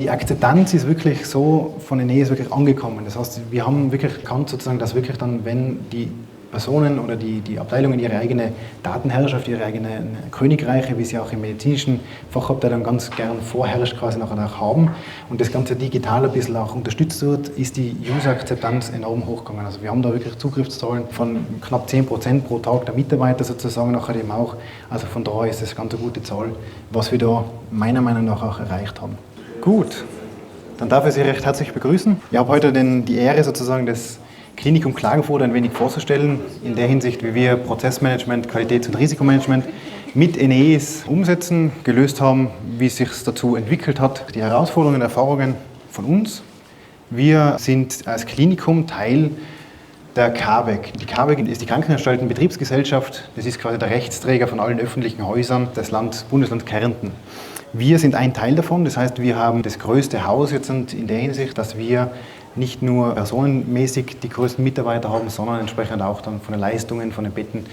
Die Akzeptanz ist wirklich so von den Enes wirklich angekommen. Das heißt, wir haben wirklich erkannt, sozusagen, dass wirklich dann, wenn die Personen oder die Abteilungen ihre eigene Datenherrschaft, ihre eigenen Königreiche, wie sie auch im medizinischen Fachabteilung ganz gern vorherrscht, quasi nachher auch haben und das Ganze digital ein bisschen auch unterstützt wird, ist die User-Akzeptanz enorm hochgegangen. Also wir haben da wirklich Zugriffszahlen von knapp 10% pro Tag der Mitarbeiter sozusagen nachher eben auch. Also von daher ist das ganz eine gute Zahl, was wir da meiner Meinung nach auch erreicht haben. Gut, dann darf ich Sie recht herzlich begrüßen. Ich habe heute die Ehre, sozusagen das Klinikum Klagenfurt ein wenig vorzustellen, in der Hinsicht, wie wir Prozessmanagement, Qualitäts- und Risikomanagement mit NEs umsetzen, gelöst haben, wie es sich dazu entwickelt hat, die Herausforderungen und Erfahrungen von uns. Wir sind als Klinikum Teil der KABEG. Die KABEG ist die Krankenanstaltenbetriebsgesellschaft. Das ist quasi der Rechtsträger von allen öffentlichen Häusern des Bundesland Kärnten. Wir sind ein Teil davon, das heißt, wir haben das größte Haus jetzt in der Hinsicht, dass wir nicht nur personenmäßig die größten Mitarbeiter haben, sondern entsprechend auch dann von den Leistungen, von den Betten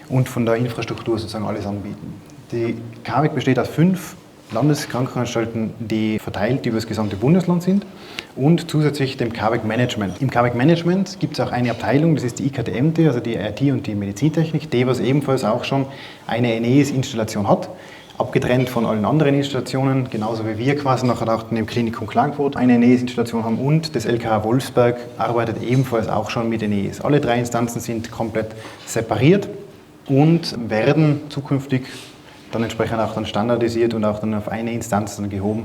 und von der Infrastruktur sozusagen alles anbieten. Die KABEG besteht aus 5 Landeskrankenanstalten, die verteilt über das gesamte Bundesland sind und zusätzlich dem KABEG Management. Im KABEG Management gibt es auch eine Abteilung, das ist die IKTMT, also die IT und die Medizintechnik, die was ebenfalls auch schon eine NES-Installation hat. Abgetrennt von allen anderen Installationen, genauso wie wir quasi nachher auch im Klinikum Klagenfurt eine NES-Installation haben und das LKH Wolfsberg arbeitet ebenfalls auch schon mit NES. Alle 3 Instanzen sind komplett separiert und werden zukünftig dann entsprechend auch dann standardisiert und auch dann auf eine Instanz dann gehoben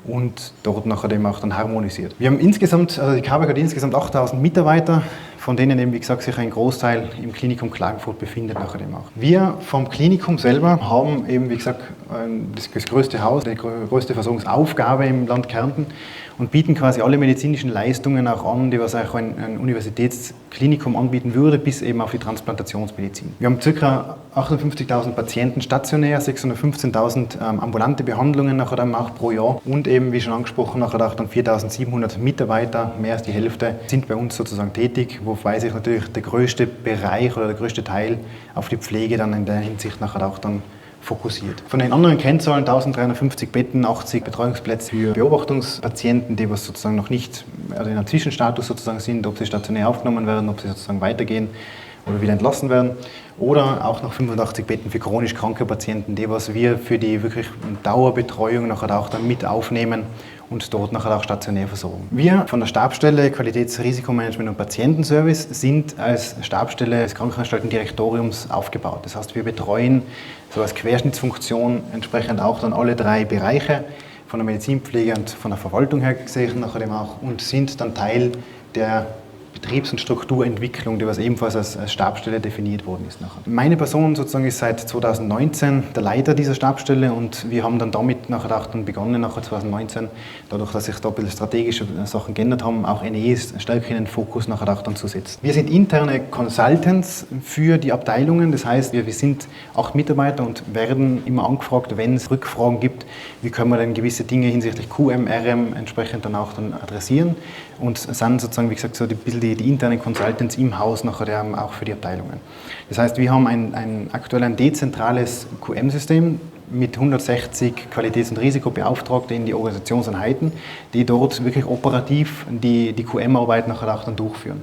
und dort nachher eben auch dann harmonisiert. Wir haben insgesamt, also die KABEG hat insgesamt 8000 Mitarbeiter, von denen eben, wie gesagt, sich ein Großteil im Klinikum Klagenfurt befindet nachher eben auch. Wir vom Klinikum selber haben eben, wie gesagt, das größte Haus, die größte Versorgungsaufgabe im Land Kärnten und bieten quasi alle medizinischen Leistungen auch an, die was auch ein Universitätsklinikum anbieten würde, bis eben auf die Transplantationsmedizin. Wir haben ca. 58.000 Patienten stationär, 615.000 ambulante Behandlungen nachher dann auch pro Jahr und eben, wie schon angesprochen, nachher auch dann 4.700 Mitarbeiter, mehr als die Hälfte, sind bei uns sozusagen tätig, wobei sich natürlich der größte Bereich oder der größte Teil auf die Pflege dann in der Hinsicht nachher auch dann fokussiert. Von den anderen Kennzahlen 1350 Betten, 80 Betreuungsplätze für Beobachtungspatienten, die was sozusagen noch nicht also in einem Zwischenstatus sozusagen sind, ob sie stationär aufgenommen werden, ob sie sozusagen weitergehen oder wieder entlassen werden. Oder auch noch 85 Betten für chronisch kranke Patienten, die was wir für die wirklich Dauerbetreuung nachher auch dann mit aufnehmen und dort nachher auch stationär versorgen. Wir von der Stabsstelle Qualitätsrisikomanagement und Patientenservice sind als Stabsstelle des Krankenanstaltendirektoriums aufgebaut. Das heißt, wir betreuen so als Querschnittsfunktion entsprechend auch dann alle 3 Bereiche von der Medizinpflege und von der Verwaltung her gesehen nachher eben auch und sind dann Teil der Betriebs- und Strukturentwicklung, die was ebenfalls als Stabsstelle definiert worden ist. Nachher. Meine Person sozusagen ist seit 2019 der Leiter dieser Stabsstelle und wir haben dann damit nachher auch dann begonnen, nachher 2019, dadurch, dass sich da ein bisschen strategische Sachen geändert haben, auch NEs stärker in den Fokus nachher auch dann zu setzen. Wir sind interne Consultants für die Abteilungen, das heißt, wir sind 8 Mitarbeiter und werden immer angefragt, wenn es Rückfragen gibt, wie können wir denn gewisse Dinge hinsichtlich QM, RM entsprechend dann auch dann adressieren und sind sozusagen, wie gesagt, so die internen Consultants im Haus nachher auch für die Abteilungen. Das heißt, wir haben aktuell ein dezentrales QM-System mit 160 Qualitäts- und Risikobeauftragte in die Organisationseinheiten, die dort wirklich operativ die QM-Arbeit nachher auch dann durchführen.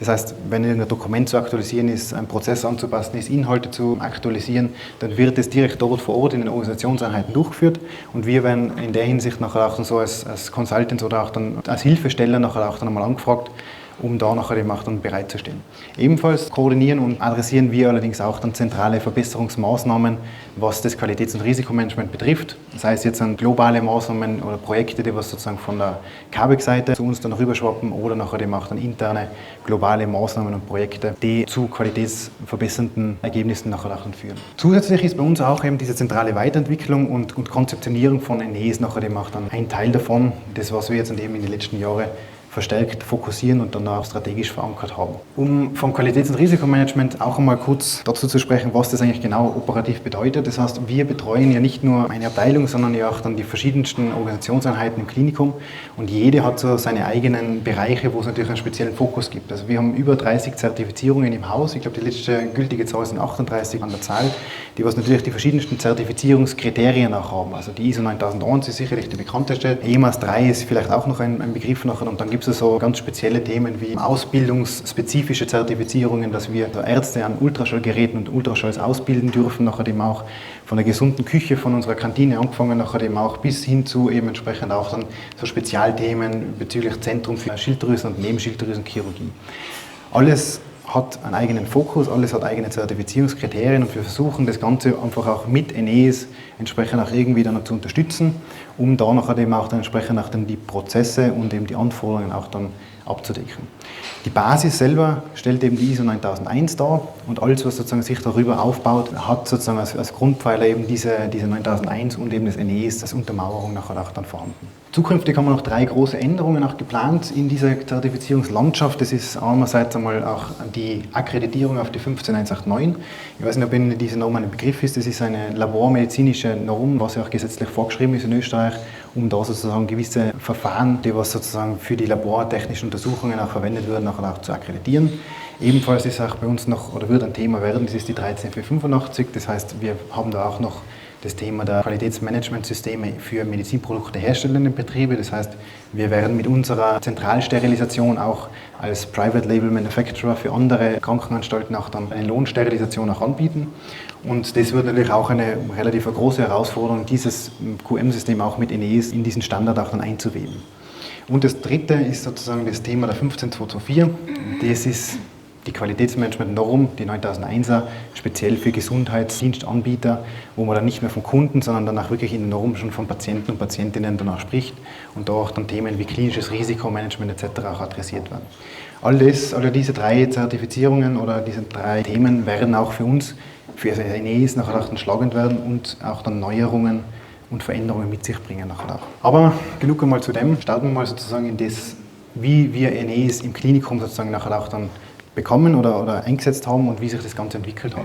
Das heißt, wenn ein Dokument zu aktualisieren ist, einen Prozess anzupassen ist, Inhalte zu aktualisieren, dann wird es direkt dort vor Ort in den Organisationseinheiten durchgeführt und wir werden in der Hinsicht nachher auch dann so als Consultants oder auch dann als Hilfesteller nachher auch dann einmal angefragt, um da nachher eben auch dann bereitzustellen. Ebenfalls koordinieren und adressieren wir allerdings auch dann zentrale Verbesserungsmaßnahmen, was das Qualitäts- und Risikomanagement betrifft. Das heißt jetzt an globale Maßnahmen oder Projekte, die was sozusagen von der KABEG-Seite zu uns dann rüberschwappen oder nachher eben auch dann interne globale Maßnahmen und Projekte, die zu qualitätsverbessernden Ergebnissen nachher auch dann führen. Zusätzlich ist bei uns auch eben diese zentrale Weiterentwicklung und Konzeptionierung von NEs nachher eben auch dann ein Teil davon, das was wir jetzt eben in den letzten Jahren verstärkt fokussieren und dann auch strategisch verankert haben. Um vom Qualitäts- und Risikomanagement auch einmal kurz dazu zu sprechen, was das eigentlich genau operativ bedeutet. Das heißt, wir betreuen ja nicht nur eine Abteilung, sondern ja auch dann die verschiedensten Organisationseinheiten im Klinikum und jede hat so seine eigenen Bereiche, wo es natürlich einen speziellen Fokus gibt. Also wir haben über 30 Zertifizierungen im Haus. Ich glaube, die letzte gültige Zahl sind 38 an der Zahl, die was natürlich die verschiedensten Zertifizierungskriterien auch haben. Also die ISO 9001 ist sicherlich die bekannteste. EMAS 3 ist vielleicht auch noch ein Begriff nachher. Und dann gibt es so ganz spezielle Themen wie ausbildungsspezifische Zertifizierungen, dass wir Ärzte an Ultraschallgeräten und Ultraschalls ausbilden dürfen, nachher eben auch von der gesunden Küche, von unserer Kantine angefangen, nachher eben auch bis hin zu eben entsprechend auch dann so Spezialthemen bezüglich Zentrum für Schilddrüsen- und Nebenschilddrüsenchirurgie. Alles hat einen eigenen Fokus, alles hat eigene Zertifizierungskriterien und wir versuchen das Ganze einfach auch mit Eneis entsprechend auch irgendwie dann zu unterstützen, um da nachher eben auch dann entsprechend auch dann die Prozesse und eben die Anforderungen auch dann abzudecken. Die Basis selber stellt eben die ISO 9001 dar und alles, was sozusagen sich darüber aufbaut, hat sozusagen als Grundpfeiler eben diese 9001 und eben das Eneis als Untermauerung nachher auch dann vorhanden. Zukünftig haben wir noch 3 große Änderungen auch geplant in dieser Zertifizierungslandschaft. Das ist einerseits einmal auch die Akkreditierung auf die 15189. Ich weiß nicht, ob Ihnen diese Norm ein Begriff ist. Das ist eine labormedizinische Norm, was ja auch gesetzlich vorgeschrieben ist in Österreich, um da sozusagen gewisse Verfahren, die was sozusagen für die labortechnischen Untersuchungen auch verwendet werden, auch zu akkreditieren. Ebenfalls ist auch bei uns noch, oder wird ein Thema werden, das ist die 13485. Das heißt, wir haben da auch noch das Thema der Qualitätsmanagementsysteme für Medizinprodukte herstellende Betriebe. Das heißt, wir werden mit unserer Zentralsterilisation auch als Private Label Manufacturer für andere Krankenanstalten auch dann eine Lohnsterilisation auch anbieten. Und das wird natürlich auch eine relativ große Herausforderung, dieses QM-System auch mit Eneis in diesen Standard auch dann einzuweben. Und das dritte ist sozusagen das Thema der 15224. Das ist die Qualitätsmanagement-Norm, die 9001er, speziell für Gesundheitsdienstanbieter, wo man dann nicht mehr von Kunden, sondern dann auch wirklich in der Norm schon von Patienten und Patientinnen danach spricht und da auch dann Themen wie klinisches Risikomanagement etc. auch adressiert werden. Alle diese 3 Zertifizierungen oder diese 3 Themen werden auch für uns, für Eneis nachher auch dann schlagend werden und auch dann Neuerungen und Veränderungen mit sich bringen nachher auch. Aber genug einmal zu dem, starten wir mal sozusagen in das, wie wir Eneis im Klinikum sozusagen nachher auch dann bekommen oder eingesetzt haben und wie sich das Ganze entwickelt hat.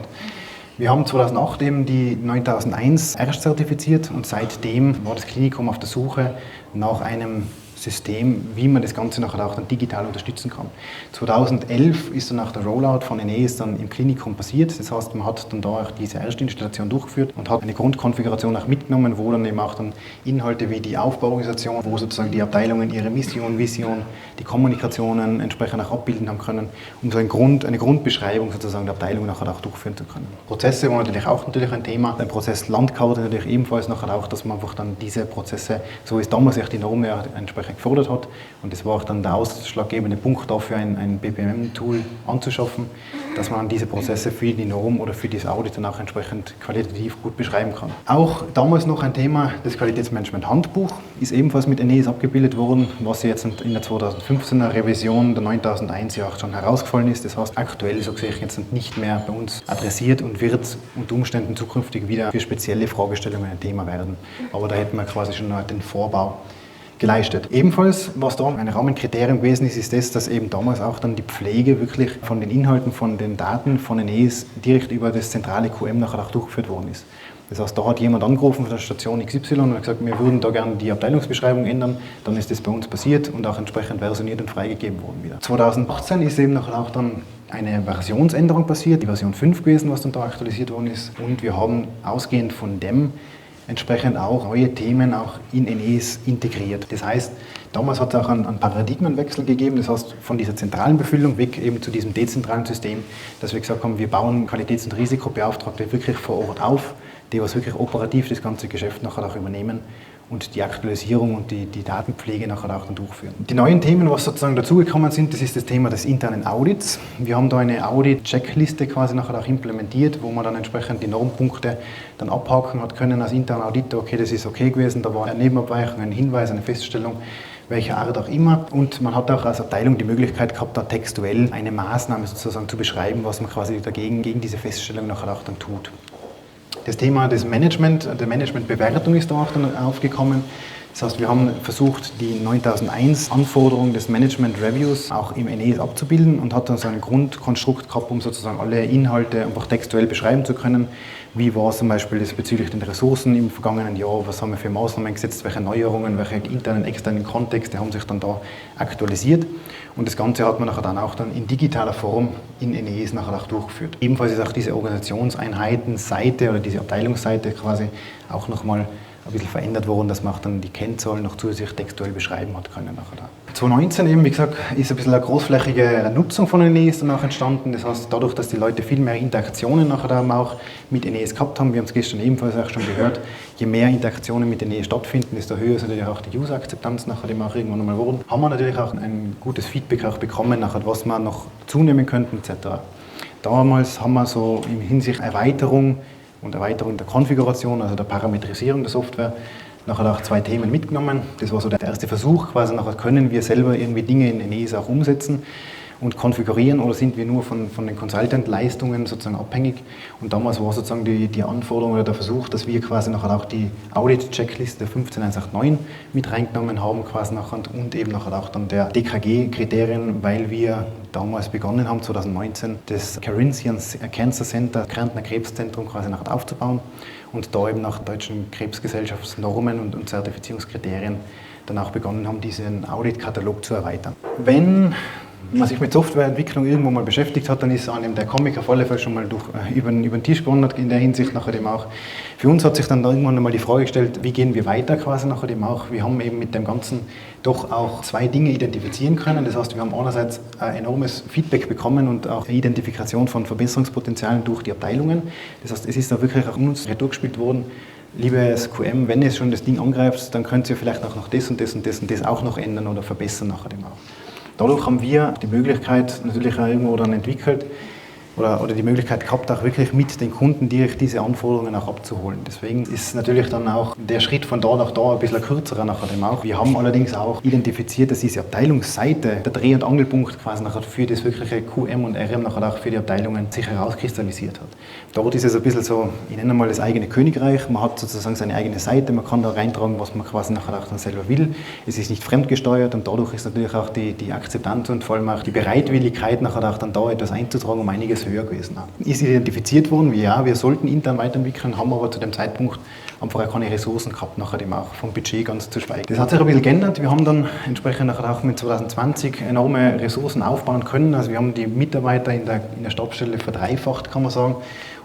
Wir haben 2008 eben die 9001 erst zertifiziert und seitdem war das Klinikum auf der Suche nach einem System, wie man das Ganze nachher auch dann digital unterstützen kann. 2011 ist dann auch der Rollout von Eneis dann im Klinikum passiert. Das heißt, man hat dann da auch diese Erstinstallation durchgeführt und hat eine Grundkonfiguration auch mitgenommen, wo dann eben auch dann Inhalte wie die Aufbauorganisation, wo sozusagen die Abteilungen ihre Mission, Vision, die Kommunikationen entsprechend auch abbilden haben können, um so eine Grundbeschreibung sozusagen der Abteilung nachher auch durchführen zu können. Prozesse waren natürlich auch ein Thema. Ein Prozess Landkarte natürlich ebenfalls nachher auch, dass man einfach dann diese Prozesse, so ist damals auch die Norm ja entsprechend gefordert hat. Und das war auch dann der ausschlaggebende Punkt dafür, ein BPM-Tool anzuschaffen, dass man diese Prozesse für die Norm oder für das Audit dann auch entsprechend qualitativ gut beschreiben kann. Auch damals noch ein Thema, das Qualitätsmanagement-Handbuch, ist ebenfalls mit Eneis abgebildet worden, was jetzt in der 2015er Revision der 9001 ja auch schon herausgefallen ist. Das heißt, aktuell so sehe ich jetzt nicht mehr bei uns adressiert und wird unter Umständen zukünftig wieder für spezielle Fragestellungen ein Thema werden. Aber da hätten wir quasi schon den Vorbau geleistet. Ebenfalls, was da ein Rahmenkriterium gewesen ist, ist das, dass eben damals auch dann die Pflege wirklich von den Inhalten, von den Daten von Eneis direkt über das zentrale QM nachher auch durchgeführt worden ist. Das heißt, da hat jemand angerufen von der Station XY und hat gesagt, wir würden da gerne die Abteilungsbeschreibung ändern. Dann ist das bei uns passiert und auch entsprechend versioniert und freigegeben worden wieder. 2018 ist eben nachher auch dann eine Versionsänderung passiert, die Version 5 gewesen, was dann da aktualisiert worden ist. Und wir haben ausgehend von dem entsprechend auch neue Themen auch in Eneis integriert. Das heißt, damals hat es auch einen Paradigmenwechsel gegeben, das heißt von dieser zentralen Befüllung weg eben zu diesem dezentralen System, dass wir gesagt haben, wir bauen Qualitäts- und Risikobeauftragte wirklich vor Ort auf, die was wirklich operativ das ganze Geschäft nachher auch übernehmen und die Aktualisierung und die Datenpflege nachher auch dann durchführen. Die neuen Themen, was sozusagen dazugekommen sind, das ist das Thema des internen Audits. Wir haben da eine Audit-Checkliste quasi nachher auch implementiert, wo man dann entsprechend die Normpunkte dann abhaken hat können als interner Auditor, okay, das ist okay gewesen, da war eine Nebenabweichung, ein Hinweis, eine Feststellung, welcher Art auch immer. Und man hat auch als Abteilung die Möglichkeit gehabt, da textuell eine Maßnahme sozusagen zu beschreiben, was man quasi gegen diese Feststellung nachher auch dann tut. Das Thema des Management, der Managementbewertung ist da auch dann aufgekommen. Das heißt, wir haben versucht, die 9001 Anforderungen des Management Reviews auch im NES abzubilden und hat dann so ein Grundkonstrukt gehabt, um sozusagen alle Inhalte einfach textuell beschreiben zu können. Wie war es zum Beispiel das bezüglich den Ressourcen im vergangenen Jahr? Was haben wir für Maßnahmen gesetzt? Welche Neuerungen, welche internen, externen Kontexte haben sich dann da aktualisiert? Und das Ganze hat man nachher dann auch dann in digitaler Form in NES nachher auch durchgeführt. Ebenfalls ist auch diese Organisationseinheitenseite oder diese Abteilungsseite quasi auch nochmal ein bisschen verändert worden, dass man auch dann die Kennzahlen noch zusätzlich textuell beschreiben hat können. Nachher da. 2019 eben, wie gesagt, ist ein bisschen eine großflächige Nutzung von NES danach entstanden. Das heißt, dadurch, dass die Leute viel mehr Interaktionen nachher da auch mit NES gehabt haben, wir haben es gestern ebenfalls auch schon gehört, je mehr Interaktionen mit NES stattfinden, desto höher ist natürlich auch die User-Akzeptanz nachher, die wir auch irgendwann einmal wurden. Haben wir natürlich auch ein gutes Feedback auch bekommen, nachher, was wir noch zunehmen könnten etc. Damals haben wir so in Hinsicht Erweiterung der Konfiguration, also der Parametrisierung der Software, nachher auch 2 Themen mitgenommen. Das war so der erste Versuch, quasi nachher können wir selber irgendwie Dinge in NES auch umsetzen und konfigurieren oder sind wir nur von den Consultant-Leistungen sozusagen abhängig. Und damals war sozusagen die Anforderung oder der Versuch, dass wir quasi nachher auch die Audit-Checkliste der 15189 mit reingenommen haben quasi nachher und eben nachher auch dann der DKG-Kriterien, weil wir damals begonnen haben, 2019, das Carinthian Cancer Center, Kärntner Krebszentrum quasi nachher aufzubauen und da eben nach deutschen Krebsgesellschaftsnormen und Zertifizierungskriterien dann auch begonnen haben, diesen Audit-Katalog zu erweitern. Wenn man sich mit Softwareentwicklung irgendwo mal beschäftigt hat, dann ist einem der Comic auf alle Fälle schon mal über den Tisch gewandert, in der Hinsicht nachher dem auch. Für uns hat sich dann irgendwann einmal die Frage gestellt, wie gehen wir weiter quasi nachher dem auch. Wir haben eben mit dem Ganzen doch auch 2 Dinge identifizieren können. Das heißt, wir haben einerseits ein enormes Feedback bekommen und auch eine Identifikation von Verbesserungspotenzialen durch die Abteilungen. Das heißt, es ist da wirklich auch uns durchgespielt worden, liebes QM, wenn ihr schon das Ding angreift, dann könnt ihr vielleicht auch noch das und das und das und das auch noch ändern oder verbessern nachher dem auch. Dadurch haben wir die Möglichkeit natürlich auch irgendwo dann entwickelt oder die Möglichkeit gehabt, auch wirklich mit den Kunden direkt diese Anforderungen auch abzuholen. Deswegen ist natürlich dann auch der Schritt von da nach da ein bisschen kürzerer nachher dem auch. Wir haben allerdings auch identifiziert, dass diese Abteilungsseite der Dreh- und Angelpunkt quasi nachher für das wirkliche QM und RM nachher auch für die Abteilungen sich herauskristallisiert hat. Dort ist es ein bisschen so, ich nenne mal das eigene Königreich, man hat sozusagen seine eigene Seite, man kann da reintragen, was man quasi nachher auch dann selber will. Es ist nicht fremdgesteuert und dadurch ist natürlich auch die Akzeptanz und vor allem auch die Bereitwilligkeit nachher auch dann da etwas einzutragen um einiges höher gewesen. Ist identifiziert worden, ja, wir sollten intern weiterentwickeln, haben aber zu dem Zeitpunkt einfach auch keine Ressourcen gehabt, nachher dem auch vom Budget ganz zu schweigen. Das hat sich ein bisschen geändert. Wir haben dann entsprechend nachher auch mit 2020 enorme Ressourcen aufbauen können. Also wir haben die Mitarbeiter in der Stabsstelle verdreifacht, kann man sagen,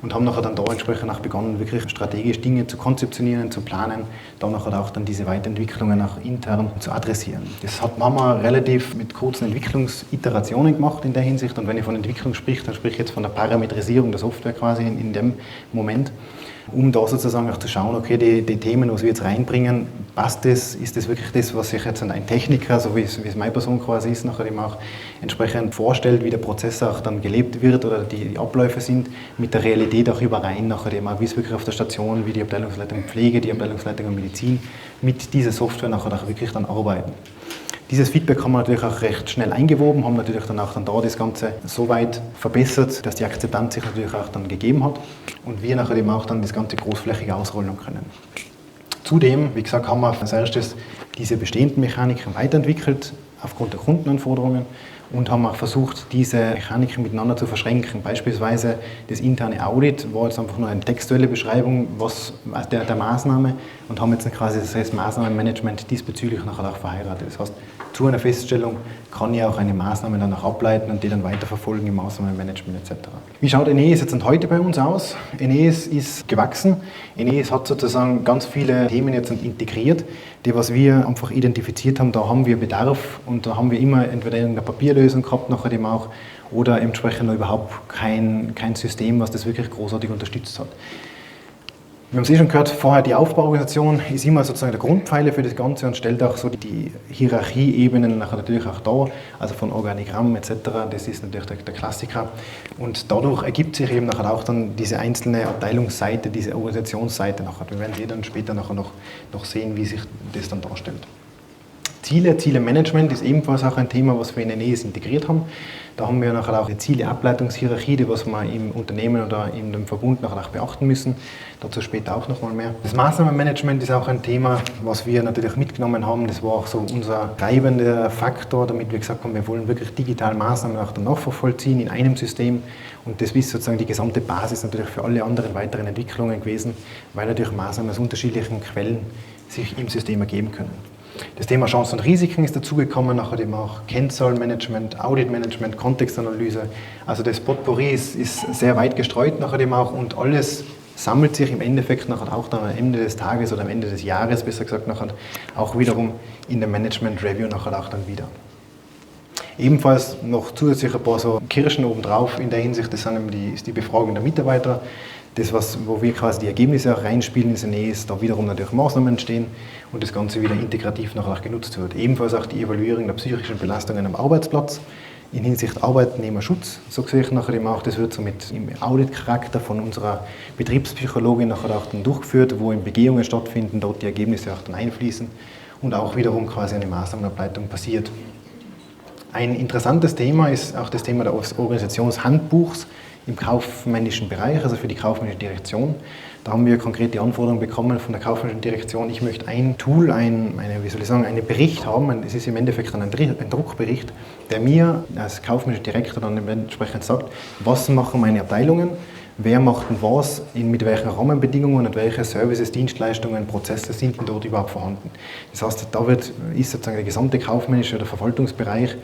und haben nachher dann da entsprechend auch begonnen, wirklich strategisch Dinge zu konzeptionieren, zu planen, dann nachher auch dann diese Weiterentwicklungen auch intern zu adressieren. Das haben wir relativ mit kurzen Entwicklungsiterationen gemacht in der Hinsicht, und wenn ich von Entwicklung spreche, dann spreche ich jetzt von der Parametrisierung der Software quasi in dem Moment, um da sozusagen auch zu schauen, okay, die Themen, was wir jetzt reinbringen, passt das, ist das wirklich das, was sich jetzt ein Techniker, so wie es meine Person quasi ist, nachher eben auch entsprechend vorstellt, wie der Prozess auch dann gelebt wird oder die Abläufe sind, mit der Realität auch überein, nachher eben auch, wie es wirklich auf der Station, wie die Abteilungsleitung Pflege, die Abteilungsleitung Medizin mit dieser Software nachher auch wirklich dann arbeiten. Dieses Feedback haben wir natürlich auch recht schnell eingewoben, haben natürlich dann auch da das Ganze so weit verbessert, dass die Akzeptanz sich natürlich auch dann gegeben hat und wir nachher eben auch dann das Ganze großflächig ausrollen können. Zudem, wie gesagt, haben wir als erstes diese bestehenden Mechaniken weiterentwickelt aufgrund der Kundenanforderungen und haben auch versucht, diese Mechaniken miteinander zu verschränken. Beispielsweise das interne Audit war jetzt einfach nur eine textuelle Beschreibung der Maßnahme und haben jetzt quasi das Maßnahmenmanagement diesbezüglich nachher auch verheiratet. Das heißt, zu einer Feststellung kann ich auch eine Maßnahme dann auch ableiten und die dann weiterverfolgen im Maßnahmenmanagement etc. Wie schaut NES jetzt heute bei uns aus? NES ist gewachsen. NES hat sozusagen ganz viele Themen jetzt integriert, die, was wir einfach identifiziert haben, da haben wir Bedarf und da haben wir immer entweder eine Papierlösung gehabt, nachher eben auch, oder entsprechend überhaupt kein System, was das wirklich großartig unterstützt hat. Wir haben es schon gehört, vorher die Aufbauorganisation ist immer sozusagen der Grundpfeiler für das Ganze und stellt auch so die Hierarchieebenen nachher natürlich auch dar, also von Organigramm etc., das ist natürlich der Klassiker. Und dadurch ergibt sich eben nachher auch dann diese einzelne Abteilungsseite, diese Organisationsseite nachher. Wir werden dann später nachher noch sehen, wie sich das dann darstellt. Ziele-Management ist ebenfalls auch ein Thema, was wir in Eneas integriert haben. Da haben wir nachher auch eine Zieleableitungshierarchie, die was wir im Unternehmen oder in dem Verbund nachher auch beachten müssen. Dazu später auch nochmal mehr. Das Maßnahmenmanagement ist auch ein Thema, was wir natürlich mitgenommen haben. Das war auch so unser treibender Faktor, damit wir gesagt haben, wir wollen wirklich digital Maßnahmen auch dann nachvollziehen in einem System. Und das ist sozusagen die gesamte Basis natürlich für alle anderen weiteren Entwicklungen gewesen, weil natürlich Maßnahmen aus unterschiedlichen Quellen sich im System ergeben können. Das Thema Chancen und Risiken ist dazugekommen, nachher eben auch Kennzahlenmanagement, Auditmanagement, Kontextanalyse. Also das Potpourri ist sehr weit gestreut nachher eben auch und alles sammelt sich im Endeffekt nachher auch dann am Ende des Tages oder am Ende des Jahres, besser gesagt, nachher auch wiederum in der Management Review nachher auch dann wieder. Ebenfalls noch zusätzlich ein paar so Kirschen obendrauf in der Hinsicht, das ist die Befragung der Mitarbeiter. Das, wo wir quasi die Ergebnisse auch reinspielen, ist Eneas, da wiederum natürlich Maßnahmen entstehen und das Ganze wieder integrativ nachher auch genutzt wird. Ebenfalls auch die Evaluierung der psychischen Belastungen am Arbeitsplatz in Hinsicht Arbeitnehmerschutz. So sehe ich nachher eben auch, das wird so im Audit-Charakter von unserer Betriebspsychologin nachher auch dann durchgeführt, wo eben Begehungen stattfinden, dort die Ergebnisse auch dann einfließen und auch wiederum quasi eine Maßnahmenableitung passiert. Ein interessantes Thema ist auch das Thema des Organisationshandbuchs im kaufmännischen Bereich, also für die kaufmännische Direktion. Da haben wir konkret die Anforderung bekommen von der kaufmännischen Direktion, ich möchte ein Tool, einen Bericht haben, es ist im Endeffekt dann ein Druckbericht, der mir als kaufmännischer Direktor dann entsprechend sagt, was machen meine Abteilungen, wer macht denn was, mit welchen Rahmenbedingungen und welche Services, Dienstleistungen, Prozesse sind denn dort überhaupt vorhanden. Das heißt, ist sozusagen der gesamte kaufmännische oder Verwaltungsbereich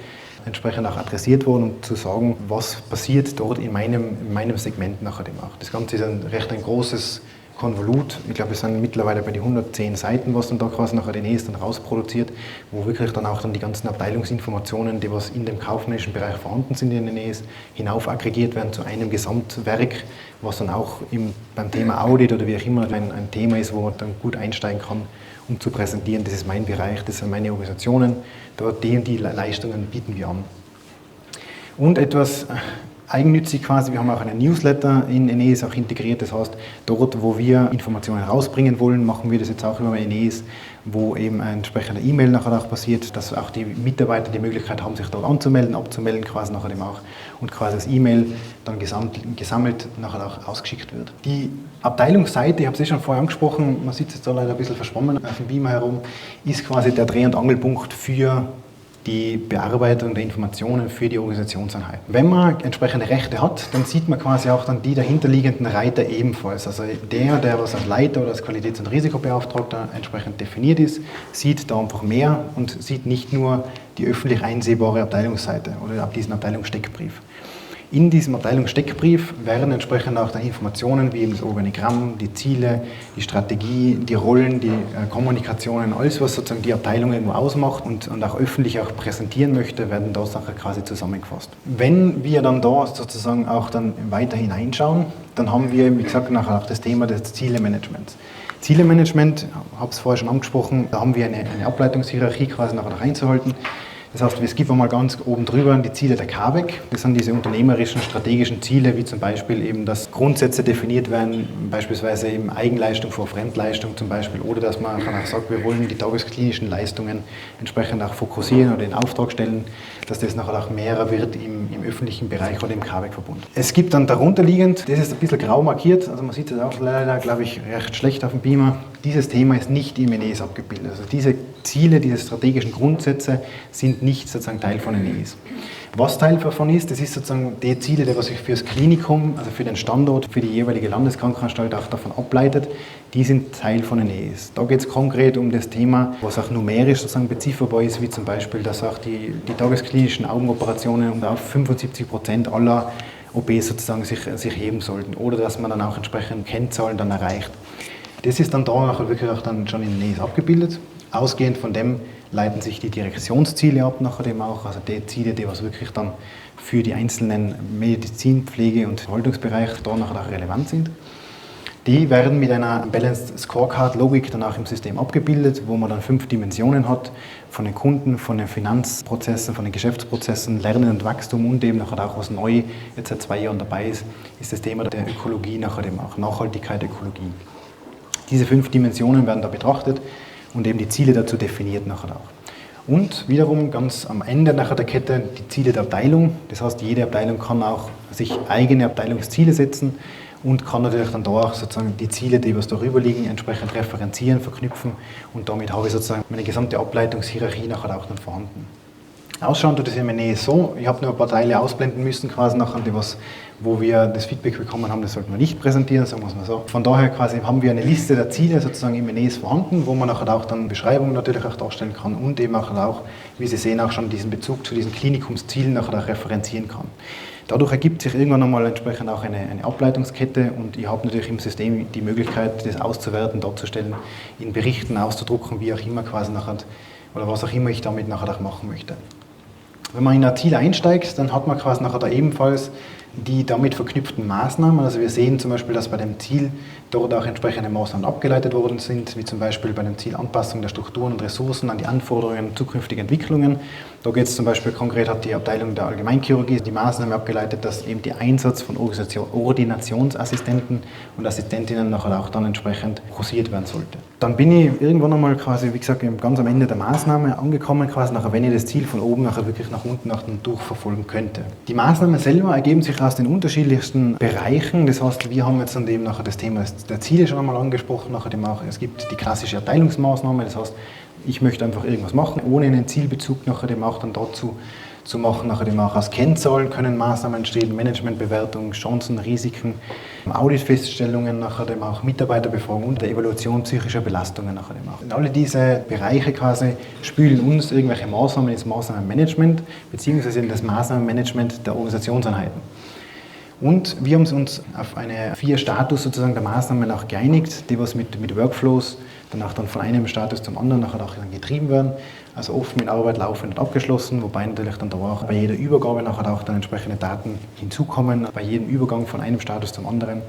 entsprechend auch adressiert worden, um zu sagen, was passiert dort in meinem Segment nachher dem auch. Das Ganze ist ein großes Konvolut. Ich glaube, es sind mittlerweile bei den 110 Seiten, was dann da quasi nachher den Eneas dann rausproduziert, wo wirklich dann auch dann die ganzen Abteilungsinformationen, die was in dem kaufmännischen Bereich vorhanden sind in den Eneas, hinauf aggregiert werden zu einem Gesamtwerk, was dann auch beim Thema Audit oder wie auch immer ein Thema ist, wo man dann gut einsteigen kann, um zu präsentieren, das ist mein Bereich, das sind meine Organisationen, dort die und die Leistungen bieten wir an. Und etwas eigennützig quasi, wir haben auch einen Newsletter in Eneas auch integriert, das heißt, dort, wo wir Informationen rausbringen wollen, machen wir das jetzt auch immer bei Eneas, wo eben ein entsprechender E-Mail nachher auch passiert, dass auch die Mitarbeiter die Möglichkeit haben, sich dort anzumelden, abzumelden quasi nachher eben auch und quasi das E-Mail dann gesammelt nachher auch ausgeschickt wird. Die Abteilungsseite, ich habe es schon vorher angesprochen, man sitzt jetzt da leider ein bisschen verschwommen auf dem Beamer herum, ist quasi der Dreh- und Angelpunkt für die Bearbeitung der Informationen für die Organisationseinheit. Wenn man entsprechende Rechte hat, dann sieht man quasi auch dann die dahinterliegenden Reiter ebenfalls. Also der was als Leiter oder als Qualitäts- und Risikobeauftragter entsprechend definiert ist, sieht da einfach mehr und sieht nicht nur die öffentlich einsehbare Abteilungsseite oder diesen Abteilungssteckbrief. In diesem Abteilungssteckbrief werden entsprechend auch dann Informationen wie eben das Organigramm, die Ziele, die Strategie, die Rollen, die Kommunikationen, alles was sozusagen die Abteilung irgendwo ausmacht und auch öffentlich auch präsentieren möchte, werden da nachher quasi zusammengefasst. Wenn wir dann da sozusagen auch dann weiter hineinschauen, dann haben wir, wie gesagt, nachher auch das Thema des Zielemanagements. Zielemanagement, ich habe es vorher schon angesprochen, da haben wir eine Ableitungshierarchie quasi nachher einzuhalten. Das heißt, es gibt mal ganz oben drüber die Ziele der KWEG. Das sind diese unternehmerischen, strategischen Ziele, wie zum Beispiel eben, dass Grundsätze definiert werden, beispielsweise eben Eigenleistung vor Fremdleistung zum Beispiel, oder dass man auch sagt, wir wollen die tagesklinischen Leistungen entsprechend auch fokussieren oder in Auftrag stellen, dass das nachher auch mehrer wird im öffentlichen Bereich oder im KWEG-Verbund. Es gibt dann darunter liegend, das ist ein bisschen grau markiert, also man sieht das auch leider, glaube ich, recht schlecht auf dem Beamer, dieses Thema ist nicht im Eneas abgebildet. Also diese Ziele, diese strategischen Grundsätze sind nicht sozusagen Teil von Eneas. Was Teil davon ist, das ist sozusagen die Ziele, die was sich für das Klinikum, also für den Standort, für die jeweilige Landeskrankenanstalt auch davon ableitet, die sind Teil von Eneas. Da geht es konkret um das Thema, was auch numerisch sozusagen bezifferbar ist, wie zum Beispiel, dass auch die tagesklinischen Augenoperationen um auf 75% aller OPs sozusagen sich heben sollten oder dass man dann auch entsprechend Kennzahlen dann erreicht. Das ist dann da nachher wirklich auch dann schon in Eneas abgebildet. Ausgehend von dem leiten sich die Direktionsziele ab, nachher dem auch, also die Ziele, die was wirklich dann für die einzelnen Medizin-, Pflege- und Verwaltungsbereiche da nachher auch relevant sind. Die werden mit einer Balanced Scorecard-Logik dann auch im System abgebildet, wo man dann 5 Dimensionen hat, von den Kunden, von den Finanzprozessen, von den Geschäftsprozessen, Lernen und Wachstum und eben nachher auch, was neu jetzt seit 2 Jahren dabei ist das Thema der Ökologie, nachher dem auch Nachhaltigkeit, Ökologie. Diese 5 Dimensionen werden da betrachtet und eben die Ziele dazu definiert nachher auch. Und wiederum ganz am Ende nachher der Kette die Ziele der Abteilung. Das heißt, jede Abteilung kann auch sich eigene Abteilungsziele setzen und kann natürlich dann da auch sozusagen die Ziele, die was darüber liegen, entsprechend referenzieren, verknüpfen und damit habe ich sozusagen meine gesamte Ableitungshierarchie nachher auch dann vorhanden. Ausschauen tut das in meiner Nähe so, ich habe nur ein paar Teile ausblenden müssen, quasi nachher, wo wir das Feedback bekommen haben, das sollten wir nicht präsentieren, sagen wir es mal so. Von daher quasi haben wir eine Liste der Ziele sozusagen in Menes vorhanden, wo man nachher auch dann Beschreibungen natürlich auch darstellen kann und eben auch, wie Sie sehen, auch schon diesen Bezug zu diesen Klinikumszielen nachher auch referenzieren kann. Dadurch ergibt sich irgendwann einmal entsprechend auch eine Ableitungskette und ich habe natürlich im System die Möglichkeit, das auszuwerten, darzustellen, in Berichten auszudrucken, wie auch immer quasi nachher, oder was auch immer ich damit nachher auch machen möchte. Wenn man in ein Ziel einsteigt, dann hat man quasi nachher da ebenfalls die damit verknüpften Maßnahmen. Also wir sehen zum Beispiel, dass bei dem Ziel dort auch entsprechende Maßnahmen abgeleitet worden sind, wie zum Beispiel bei dem Ziel Anpassung der Strukturen und Ressourcen an die Anforderungen zukünftiger Entwicklungen. Da geht es zum Beispiel konkret, hat die Abteilung der Allgemeinchirurgie die Maßnahme abgeleitet, dass eben der Einsatz von Ordinationsassistenten und Assistentinnen nachher auch dann entsprechend forciert werden sollte. Dann bin ich irgendwann einmal quasi, wie gesagt, ganz am Ende der Maßnahme angekommen, quasi nachher, wenn ich das Ziel von oben nachher wirklich nach unten durchverfolgen könnte. Die Maßnahmen selber ergeben sich aus den unterschiedlichsten Bereichen. Das heißt, wir haben jetzt dann eben nachher das Thema der Ziele schon einmal angesprochen. Nachher auch, es gibt die klassische Erteilungsmaßnahme, das heißt, ich möchte einfach irgendwas machen, ohne einen Zielbezug nachher dem auch dann dazu zu machen. Nachher dem auch aus Kennzahlen können Maßnahmen entstehen, Managementbewertung, Chancen, Risiken, Auditfeststellungen, nachher dem auch Mitarbeiterbefragung und der Evaluation psychischer Belastungen nachher dem auch. Und alle diese Bereiche quasi spülen uns irgendwelche Maßnahmen ins Maßnahmenmanagement beziehungsweise in das Maßnahmenmanagement der Organisationseinheiten. Und wir haben uns auf eine 4 Status sozusagen der Maßnahmen auch geeinigt, die was mit Workflows danach dann von einem Status zum anderen nachher auch dann getrieben werden. Also oft mit Arbeit laufend und abgeschlossen, wobei natürlich dann da auch bei jeder Übergabe nachher auch dann entsprechende Daten hinzukommen, bei jedem Übergang von einem Status zum anderen.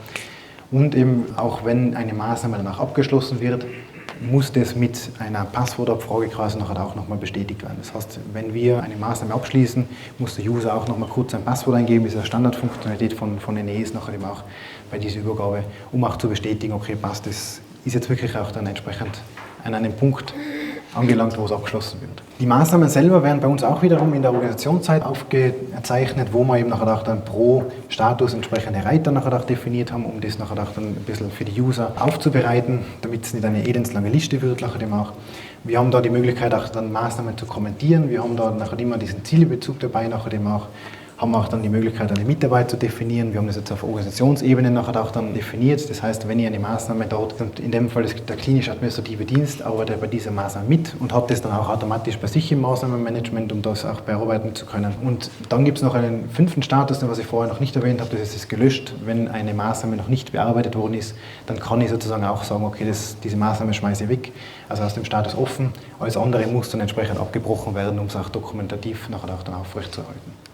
Und eben auch wenn eine Maßnahme danach abgeschlossen wird, muss das mit einer Passwortabfrage quasi nachher auch nochmal bestätigt werden. Das heißt, wenn wir eine Maßnahme abschließen, muss der User auch nochmal kurz ein Passwort eingeben, das ist eine Standardfunktionalität von NES nachher eben auch bei dieser Übergabe, um auch zu bestätigen, okay, passt, das ist jetzt wirklich auch dann entsprechend an einem Punkt angelangt, wo es abgeschlossen wird. Die Maßnahmen selber werden bei uns auch wiederum in der Organisationszeit aufgezeichnet, wo wir eben nachher auch dann pro Status entsprechende Reiter nachher auch definiert haben, um das nachher auch dann ein bisschen für die User aufzubereiten, damit es nicht eine elendslange Liste wird nachher dem auch. Wir haben da die Möglichkeit auch dann Maßnahmen zu kommentieren, wir haben da nachher immer diesen Zielbezug dabei nachher dem auch. Haben auch dann die Möglichkeit, eine Mitarbeit zu definieren. Wir haben das jetzt auf Organisationsebene nachher auch dann definiert. Das heißt, wenn ich eine Maßnahme dort, und in dem Fall ist der klinisch-administrative Dienst, arbeitet bei dieser Maßnahme mit und hat das dann auch automatisch bei sich im Maßnahmenmanagement, um das auch bearbeiten zu können. Und dann gibt es noch einen 5. Status, was ich vorher noch nicht erwähnt habe, das ist gelöscht. Wenn eine Maßnahme noch nicht bearbeitet worden ist, dann kann ich sozusagen auch sagen, okay, diese Maßnahme schmeiße ich weg, also aus dem Status offen. Alles andere muss dann entsprechend abgebrochen werden, um es auch dokumentativ nachher auch dann aufrechtzuerhalten.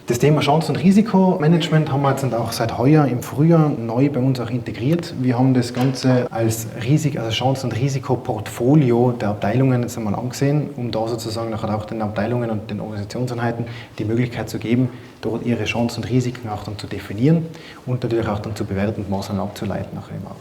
Das Thema Chance- und Risikomanagement haben wir jetzt auch seit heuer im Frühjahr neu bei uns auch integriert. Wir haben das Ganze als Chance- und Risikoportfolio der Abteilungen jetzt einmal angesehen, um da sozusagen nachher auch den Abteilungen und den Organisationseinheiten die Möglichkeit zu geben, dort ihre Chancen und Risiken auch dann zu definieren und natürlich auch dann zu bewerten und Maßnahmen abzuleiten nachher eben auch.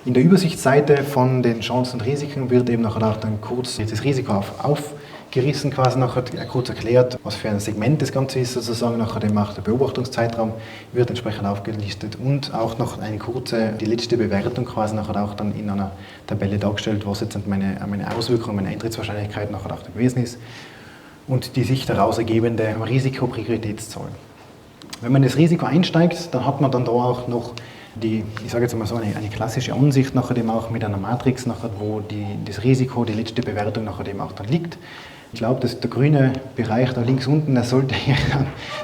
In der Übersichtsseite von den Chancen und Risiken wird eben nachher auch dann kurz das Risiko aufgerissen, quasi nachher kurz erklärt, was für ein Segment das Ganze ist, sozusagen nachher dem auch der Beobachtungszeitraum wird entsprechend aufgelistet und auch noch eine kurze, die letzte Bewertung quasi nachher auch dann in einer Tabelle dargestellt, was jetzt meine Auswirkungen, meine Eintrittswahrscheinlichkeit nachher auch gewesen ist und die sich daraus ergebende Risikoprioritätszahl. Wenn man in das Risiko einsteigt, dann hat man dann da auch noch ich sage jetzt mal so, eine klassische Ansicht nachher dem auch mit einer Matrix, nachher, wo das Risiko, die letzte Bewertung nachher dem auch dann liegt. Ich glaube, dass der grüne Bereich da links unten, der sollte hier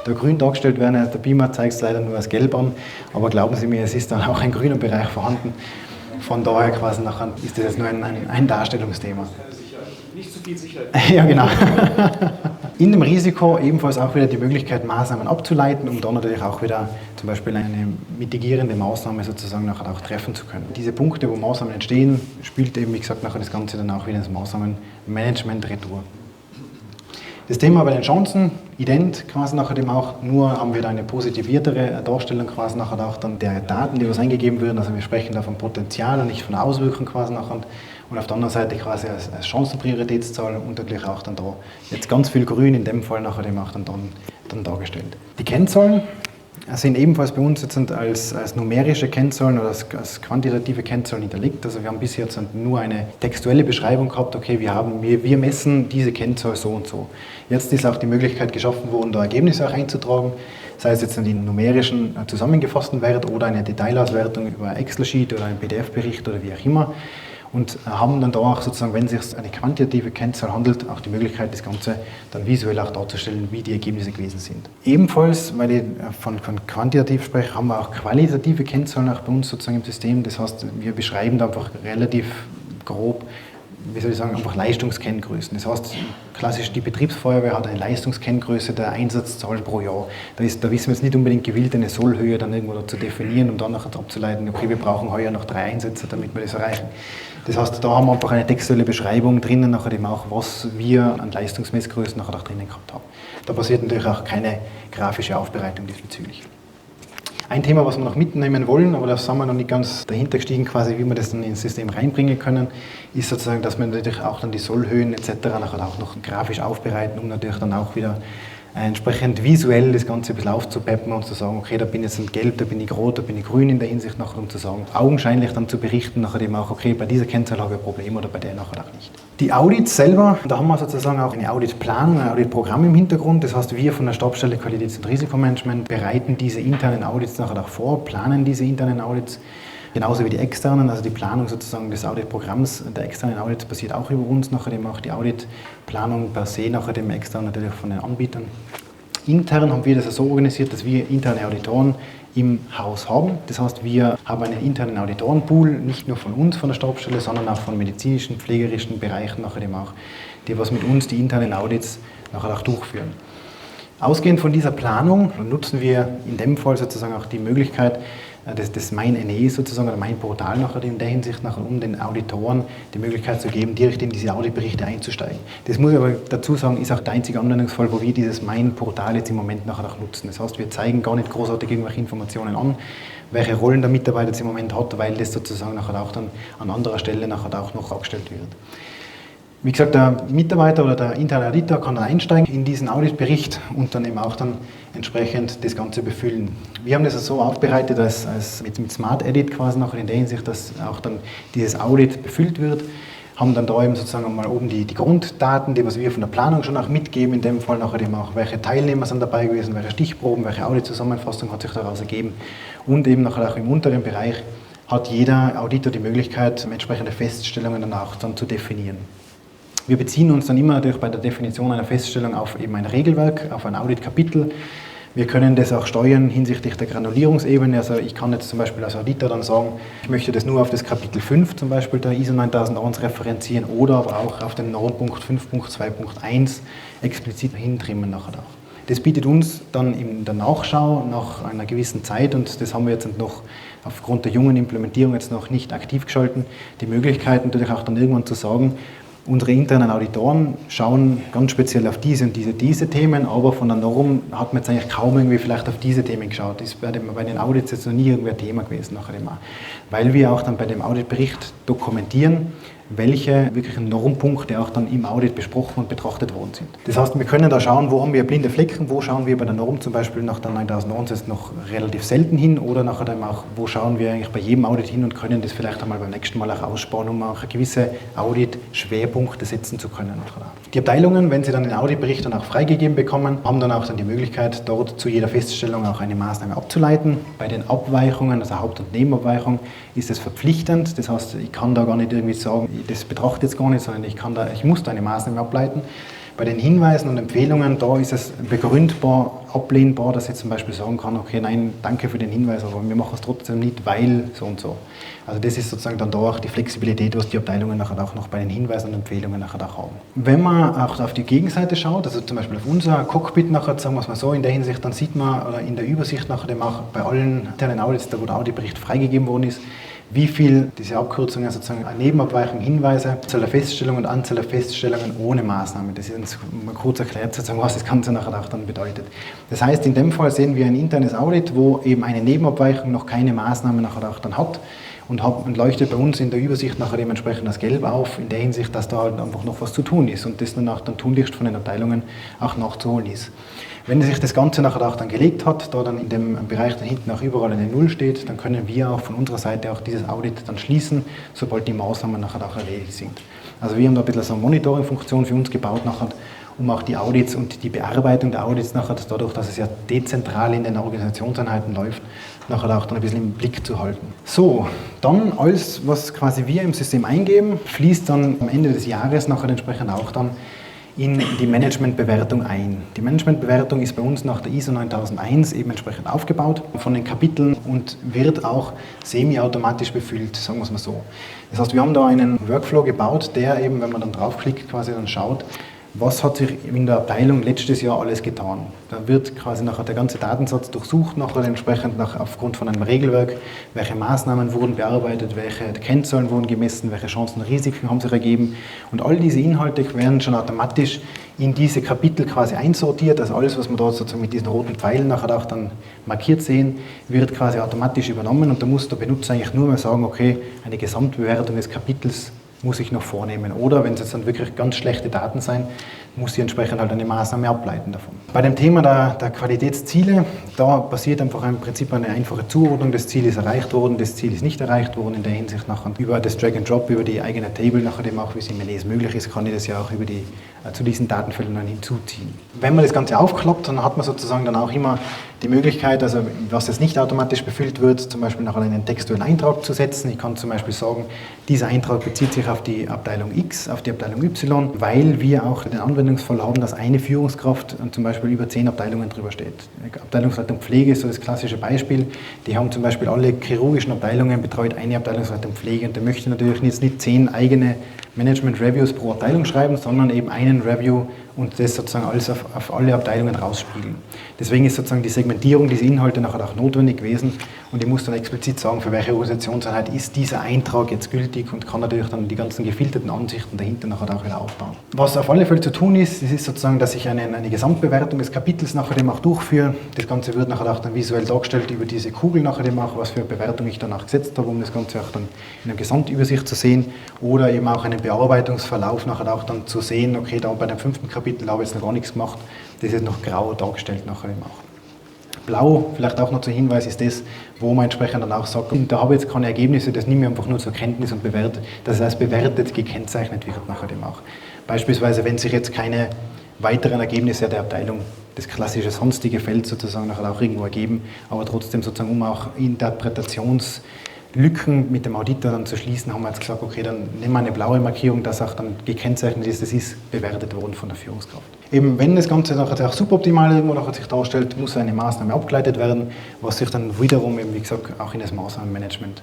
da grün dargestellt werden. Der Beamer zeigt es leider nur als gelb an, aber glauben Sie mir, es ist dann auch ein grüner Bereich vorhanden. Von daher quasi nachher ist das jetzt nur ein Darstellungsthema. Nicht zu viel Sicherheit. Ja, genau. In dem Risiko ebenfalls auch wieder die Möglichkeit, Maßnahmen abzuleiten, um dann natürlich auch wieder zum Beispiel eine mitigierende Maßnahme sozusagen nachher auch treffen zu können. Diese Punkte, wo Maßnahmen entstehen, spielt eben, wie gesagt, nachher das Ganze dann auch wieder ins Maßnahmenmanagement retour. Das Thema bei den Chancen, ident quasi nachher dem auch, nur haben wir da eine positiviertere Darstellung quasi nachher auch dann der Daten, die was eingegeben werden. Also wir sprechen da von Potenzial und nicht von Auswirkungen quasi nachher. und auf der anderen Seite quasi als Chancenprioritätszahl und natürlich auch dann da jetzt ganz viel Grün in dem Fall nachher dem auch dann dargestellt. Die Kennzahlen sind ebenfalls bei uns jetzt als numerische Kennzahlen oder als quantitative Kennzahlen hinterlegt. Also wir haben bisher jetzt nur eine textuelle Beschreibung gehabt, okay, wir messen diese Kennzahl so und so. Jetzt ist auch die Möglichkeit geschaffen worden, da Ergebnisse auch einzutragen, sei es jetzt in den numerischen zusammengefassten Wert oder eine Detailauswertung über ein Excel-Sheet oder einen PDF-Bericht oder wie auch immer. Und haben dann da auch sozusagen, wenn es sich eine quantitative Kennzahl handelt, auch die Möglichkeit, das Ganze dann visuell auch darzustellen, wie die Ergebnisse gewesen sind. Ebenfalls, weil ich von quantitativ spreche, haben wir auch qualitative Kennzahlen auch bei uns sozusagen im System. Das heißt, wir beschreiben da einfach relativ grob, wie soll ich sagen, einfach Leistungskenngrößen. Das heißt, klassisch die Betriebsfeuerwehr hat eine Leistungskenngröße der Einsatzzahlen pro Jahr. Da wissen wir jetzt nicht unbedingt gewillt, eine Sollhöhe dann irgendwo zu definieren, um dann nachher abzuleiten, okay, wir brauchen heuer noch 3 Einsätze, damit wir das erreichen. Das heißt, da haben wir einfach eine textuelle Beschreibung drinnen, nachher eben auch, was wir an Leistungsmessgrößen nachher auch drinnen gehabt haben. Da passiert natürlich auch keine grafische Aufbereitung diesbezüglich. Ein Thema, was wir noch mitnehmen wollen, aber da sind wir noch nicht ganz dahinter gestiegen, quasi, wie wir das dann ins System reinbringen können, ist sozusagen, dass wir natürlich auch dann die Sollhöhen etc. nachher auch noch grafisch aufbereiten, um natürlich dann auch wieder entsprechend visuell das Ganze ein bisschen aufzupeppen und zu sagen, okay, da bin ich jetzt gelb, da bin ich rot, da bin ich grün in der Hinsicht nachher, um zu sagen, augenscheinlich dann zu berichten, nachher eben auch, okay, bei dieser Kennzahl habe ich ein Problem oder bei der nachher auch nicht. Die Audits selber, da haben wir sozusagen auch eine Auditplanung, ein Auditprogramm im Hintergrund. Das heißt, wir von der Stabsstelle Qualitäts- und Risikomanagement bereiten diese internen Audits nachher auch vor, planen diese internen Audits. Genauso wie die externen, also die Planung sozusagen des Auditprogramms der externen Audits passiert auch über uns, nachher eben auch die Auditplanung per se, nachher dem externen natürlich von den Anbietern. Intern haben wir das so organisiert, dass wir interne Auditoren im Haus haben. Das heißt, wir haben einen internen Auditorenpool, nicht nur von uns, von der Stabsstelle, sondern auch von medizinischen, pflegerischen Bereichen, nachher eben auch, die was mit uns die internen Audits nachher auch durchführen. Ausgehend von dieser Planung nutzen wir in dem Fall sozusagen auch die Möglichkeit, das Mein-NE sozusagen, oder mein Portal nachher in der Hinsicht nachher, um den Auditoren die Möglichkeit zu geben, direkt in diese Auditberichte einzusteigen. Das muss ich aber dazu sagen, ist auch der einzige Anwendungsfall, wo wir dieses Mein-Portal jetzt im Moment nachher auch nutzen. Das heißt, wir zeigen gar nicht großartig irgendwelche Informationen an, welche Rollen der Mitarbeiter jetzt im Moment hat, weil das sozusagen nachher auch dann an anderer Stelle nachher auch noch abgestellt wird. Wie gesagt, der Mitarbeiter oder der interne Auditor kann dann einsteigen in diesen Auditbericht und dann eben auch dann entsprechend das Ganze befüllen. Wir haben das so aufbereitet als mit Smart Edit quasi nachher in der Hinsicht, dass auch dann dieses Audit befüllt wird, haben dann da eben sozusagen einmal oben die Grunddaten, die was wir von der Planung schon auch mitgeben, in dem Fall nachher eben auch, welche Teilnehmer sind dabei gewesen, welche Stichproben, welche Audit-Zusammenfassung hat sich daraus ergeben und eben nachher auch im unteren Bereich hat jeder Auditor die Möglichkeit, entsprechende Feststellungen danach dann zu definieren. Wir beziehen uns dann immer natürlich bei der Definition einer Feststellung auf eben ein Regelwerk, auf ein Auditkapitel. Wir können das auch steuern hinsichtlich der Granulierungsebene. Also ich kann jetzt zum Beispiel als Auditor dann sagen, ich möchte das nur auf das Kapitel 5 zum Beispiel der ISO 9001 referenzieren oder aber auch auf den Normpunkt 5.2.1 explizit hintrimmen nachher auch. Das bietet uns dann in der Nachschau nach einer gewissen Zeit, und das haben wir jetzt noch aufgrund der jungen Implementierung jetzt noch nicht aktiv geschalten, die Möglichkeit natürlich auch dann irgendwann zu sagen, unsere internen Auditoren schauen ganz speziell auf diese und diese Themen, aber von der Norm hat man jetzt eigentlich kaum irgendwie vielleicht auf diese Themen geschaut. Das ist bei den Audits jetzt noch nie irgendwie ein Thema gewesen nachher immer. Weil wir auch dann bei dem Auditbericht dokumentieren, welche wirklichen Normpunkte auch dann im Audit besprochen und betrachtet worden sind. Das heißt, wir können da schauen, wo haben wir blinde Flecken, wo schauen wir bei der Norm zum Beispiel nach der 9001 jetzt noch relativ selten hin oder nachher dann auch, wo schauen wir eigentlich bei jedem Audit hin und können das vielleicht einmal beim nächsten Mal auch aussparen, um auch gewisse Audit-Schwerpunkte setzen zu können. Die Abteilungen, wenn sie dann den Auditbericht dann auch freigegeben bekommen, haben dann auch dann die Möglichkeit, dort zu jeder Feststellung auch eine Maßnahme abzuleiten. Bei den Abweichungen, also Haupt- und Nebenabweichung, ist es verpflichtend. Das heißt, ich kann da gar nicht irgendwie sagen, das betrachte jetzt gar nicht, sondern ich muss da eine Maßnahme ableiten. Bei den Hinweisen und Empfehlungen, da ist es begründbar, ablehnbar, dass ich zum Beispiel sagen kann, okay, nein, danke für den Hinweis, aber wir machen es trotzdem nicht, weil so und so. Also das ist sozusagen dann da auch die Flexibilität, was die Abteilungen nachher auch noch bei den Hinweisen und Empfehlungen nachher auch haben. Wenn man auch auf die Gegenseite schaut, also zum Beispiel auf unser Cockpit nachher, sagen wir es mal so, in der Hinsicht, dann sieht man oder in der Übersicht nachher auch bei allen internen Audits, da wo der Auditbericht freigegeben worden ist, wie viel diese Abkürzungen sozusagen Nebenabweichungen, Hinweise, Anzahl der Feststellungen und Anzahl der Feststellungen ohne Maßnahme. Das ist uns mal kurz erklärt, sozusagen, was das Ganze nachher auch dann bedeutet. Das heißt, in dem Fall sehen wir ein internes Audit, wo eben eine Nebenabweichung noch keine Maßnahme nachher auch dann hat. und leuchtet bei uns in der Übersicht nachher dementsprechend das Gelb auf, in der Hinsicht, dass da halt einfach noch was zu tun ist und das dann auch dann tunlichst von den Abteilungen auch nachzuholen ist. Wenn sich das Ganze nachher auch dann gelegt hat, da dann in dem Bereich dann hinten auch überall eine Null steht, dann können wir auch von unserer Seite auch dieses Audit dann schließen, sobald die Maßnahmen nachher auch erledigt sind. Also wir haben da ein bisschen so eine Monitoring-Funktion für uns gebaut nachher, um auch die Audits und die Bearbeitung der Audits nachher, dadurch, dass es ja dezentral in den Organisationseinheiten läuft, nachher auch dann ein bisschen im Blick zu halten. So, dann alles, was quasi wir im System eingeben, fließt dann am Ende des Jahres nachher entsprechend auch dann in die Managementbewertung ein. Die Managementbewertung ist bei uns nach der ISO 9001 eben entsprechend aufgebaut von den Kapiteln und wird auch semi-automatisch befüllt, sagen wir es mal so. Das heißt, wir haben da einen Workflow gebaut, der eben, wenn man dann draufklickt, quasi dann schaut, was hat sich in der Abteilung letztes Jahr alles getan. Da wird quasi nachher der ganze Datensatz durchsucht, nachher entsprechend aufgrund von einem Regelwerk, welche Maßnahmen wurden bearbeitet, welche Kennzahlen wurden gemessen, welche Chancen und Risiken haben sich ergeben. Und all diese Inhalte werden schon automatisch in diese Kapitel quasi einsortiert. Also alles, was wir dort sozusagen mit diesen roten Pfeilen nachher auch dann markiert sehen, wird quasi automatisch übernommen und da muss der Benutzer eigentlich nur mehr sagen, okay, eine Gesamtbewertung des Kapitels muss ich noch vornehmen. Oder wenn es jetzt dann wirklich ganz schlechte Daten sein, muss ich entsprechend halt eine Maßnahme ableiten davon. Bei dem Thema der Qualitätsziele, da passiert einfach im Prinzip eine einfache Zuordnung. Das Ziel ist erreicht worden, das Ziel ist nicht erreicht worden. In der Hinsicht nachher über das Drag and Drop, über die eigene Table, nachher dem auch, wie es im LES möglich ist, kann ich das ja auch über zu diesen Datenfeldern dann hinzuziehen. Wenn man das Ganze aufklappt, dann hat man sozusagen dann auch immer die Möglichkeit, also was jetzt nicht automatisch befüllt wird, zum Beispiel nachher einen textuellen Eintrag zu setzen. Ich kann zum Beispiel sagen, dieser Eintrag bezieht sich auf die Abteilung X, auf die Abteilung Y, weil wir auch den Anwendungsfall haben, dass eine Führungskraft zum Beispiel über 10 Abteilungen drüber steht. Abteilungsleitung Pflege ist so das klassische Beispiel. Die haben zum Beispiel alle chirurgischen Abteilungen betreut, eine Abteilungsleitung Pflege und der möchte natürlich jetzt nicht 10 eigene Management-Reviews pro Abteilung schreiben, sondern eben einen Review und das sozusagen alles auf alle Abteilungen rausspiegeln. Deswegen ist sozusagen die Segmentierung dieser Inhalte nachher auch notwendig gewesen und ich muss dann explizit sagen, für welche Organisationseinheit ist dieser Eintrag jetzt gültig und kann natürlich dann die ganzen gefilterten Ansichten dahinter nachher auch wieder aufbauen. Was auf alle Fälle zu tun ist, das ist sozusagen, dass ich eine Gesamtbewertung des Kapitels nachher dem auch durchführe. Das Ganze wird nachher auch dann visuell dargestellt über diese Kugel nachher dem auch, was für eine Bewertung ich danach gesetzt habe, um das Ganze auch dann in einer Gesamtübersicht zu sehen oder eben auch einen Bearbeitungsverlauf nachher auch dann zu sehen, okay, da bei dem 5. Kapitel habe ich jetzt noch gar nichts gemacht, das ist noch grau dargestellt nachher eben auch. Blau, vielleicht auch noch zu Hinweis, ist das, wo man entsprechend dann auch sagt, da habe ich jetzt keine Ergebnisse, das nehme ich einfach nur zur Kenntnis und bewerte, das heißt bewertet, gekennzeichnet wird nachher dem auch. Beispielsweise, wenn sich jetzt keine weiteren Ergebnisse der Abteilung, das klassische sonstige Feld sozusagen nachher auch irgendwo ergeben, aber trotzdem sozusagen, um auch Interpretationslücken mit dem Auditor dann zu schließen, haben wir jetzt gesagt, okay, dann nehmen wir eine blaue Markierung, dass auch dann gekennzeichnet ist, das ist bewertet worden von der Führungskraft. Eben, wenn das Ganze nachher auch suboptimal irgendwo nachher sich darstellt, muss eine Maßnahme abgeleitet werden, was sich dann wiederum, eben, wie gesagt, auch in das Maßnahmenmanagement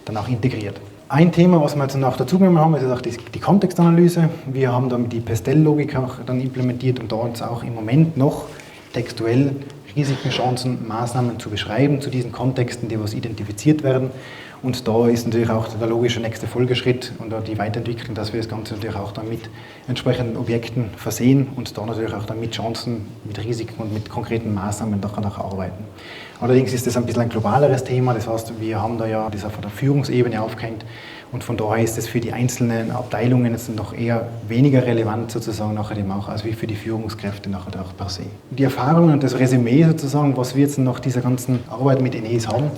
dann auch integriert. Ein Thema, was wir jetzt noch dazugenommen haben, ist auch die Kontextanalyse. Wir haben dann die Pestel-Logik auch dann implementiert, um dort auch im Moment noch textuell Risiken, Chancen, Maßnahmen zu beschreiben zu diesen Kontexten, die was identifiziert werden. Und da ist natürlich auch der logische nächste Folgeschritt und die Weiterentwicklung, dass wir das Ganze natürlich auch dann mit entsprechenden Objekten versehen und da natürlich auch dann mit Chancen, mit Risiken und mit konkreten Maßnahmen danach arbeiten. Allerdings ist das ein bisschen ein globaleres Thema, das heißt, wir haben da ja das auf der Führungsebene aufgehängt und von daher ist es für die einzelnen Abteilungen jetzt noch eher weniger relevant sozusagen nachher eben auch, als wie für die Führungskräfte nachher auch per se. Die Erfahrungen und das Resümee sozusagen, was wir jetzt nach dieser ganzen Arbeit mit ENES haben,